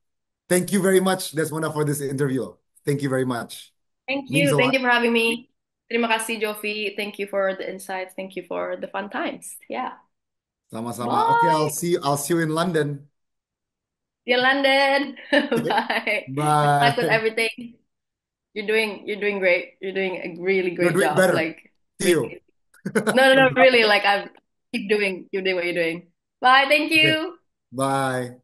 Thank you very much, Desmonda, for this interview. Thank you very much. Thank Means you. a Thank lot. you for having me. Terima kasih, Jovi. Thank you for the insights. Thank you for the fun times. Yeah. Sama-sama. Okay, Bye. I'll see you in London. See you, London. Bye. Good luck with Bye. everything. You're doing great. You're doing a really You're great doing job. better. Like See you. really. No, no, no, Bye. really. Like I'm keep doing what you're doing. Bye. Thank Okay. you. Bye.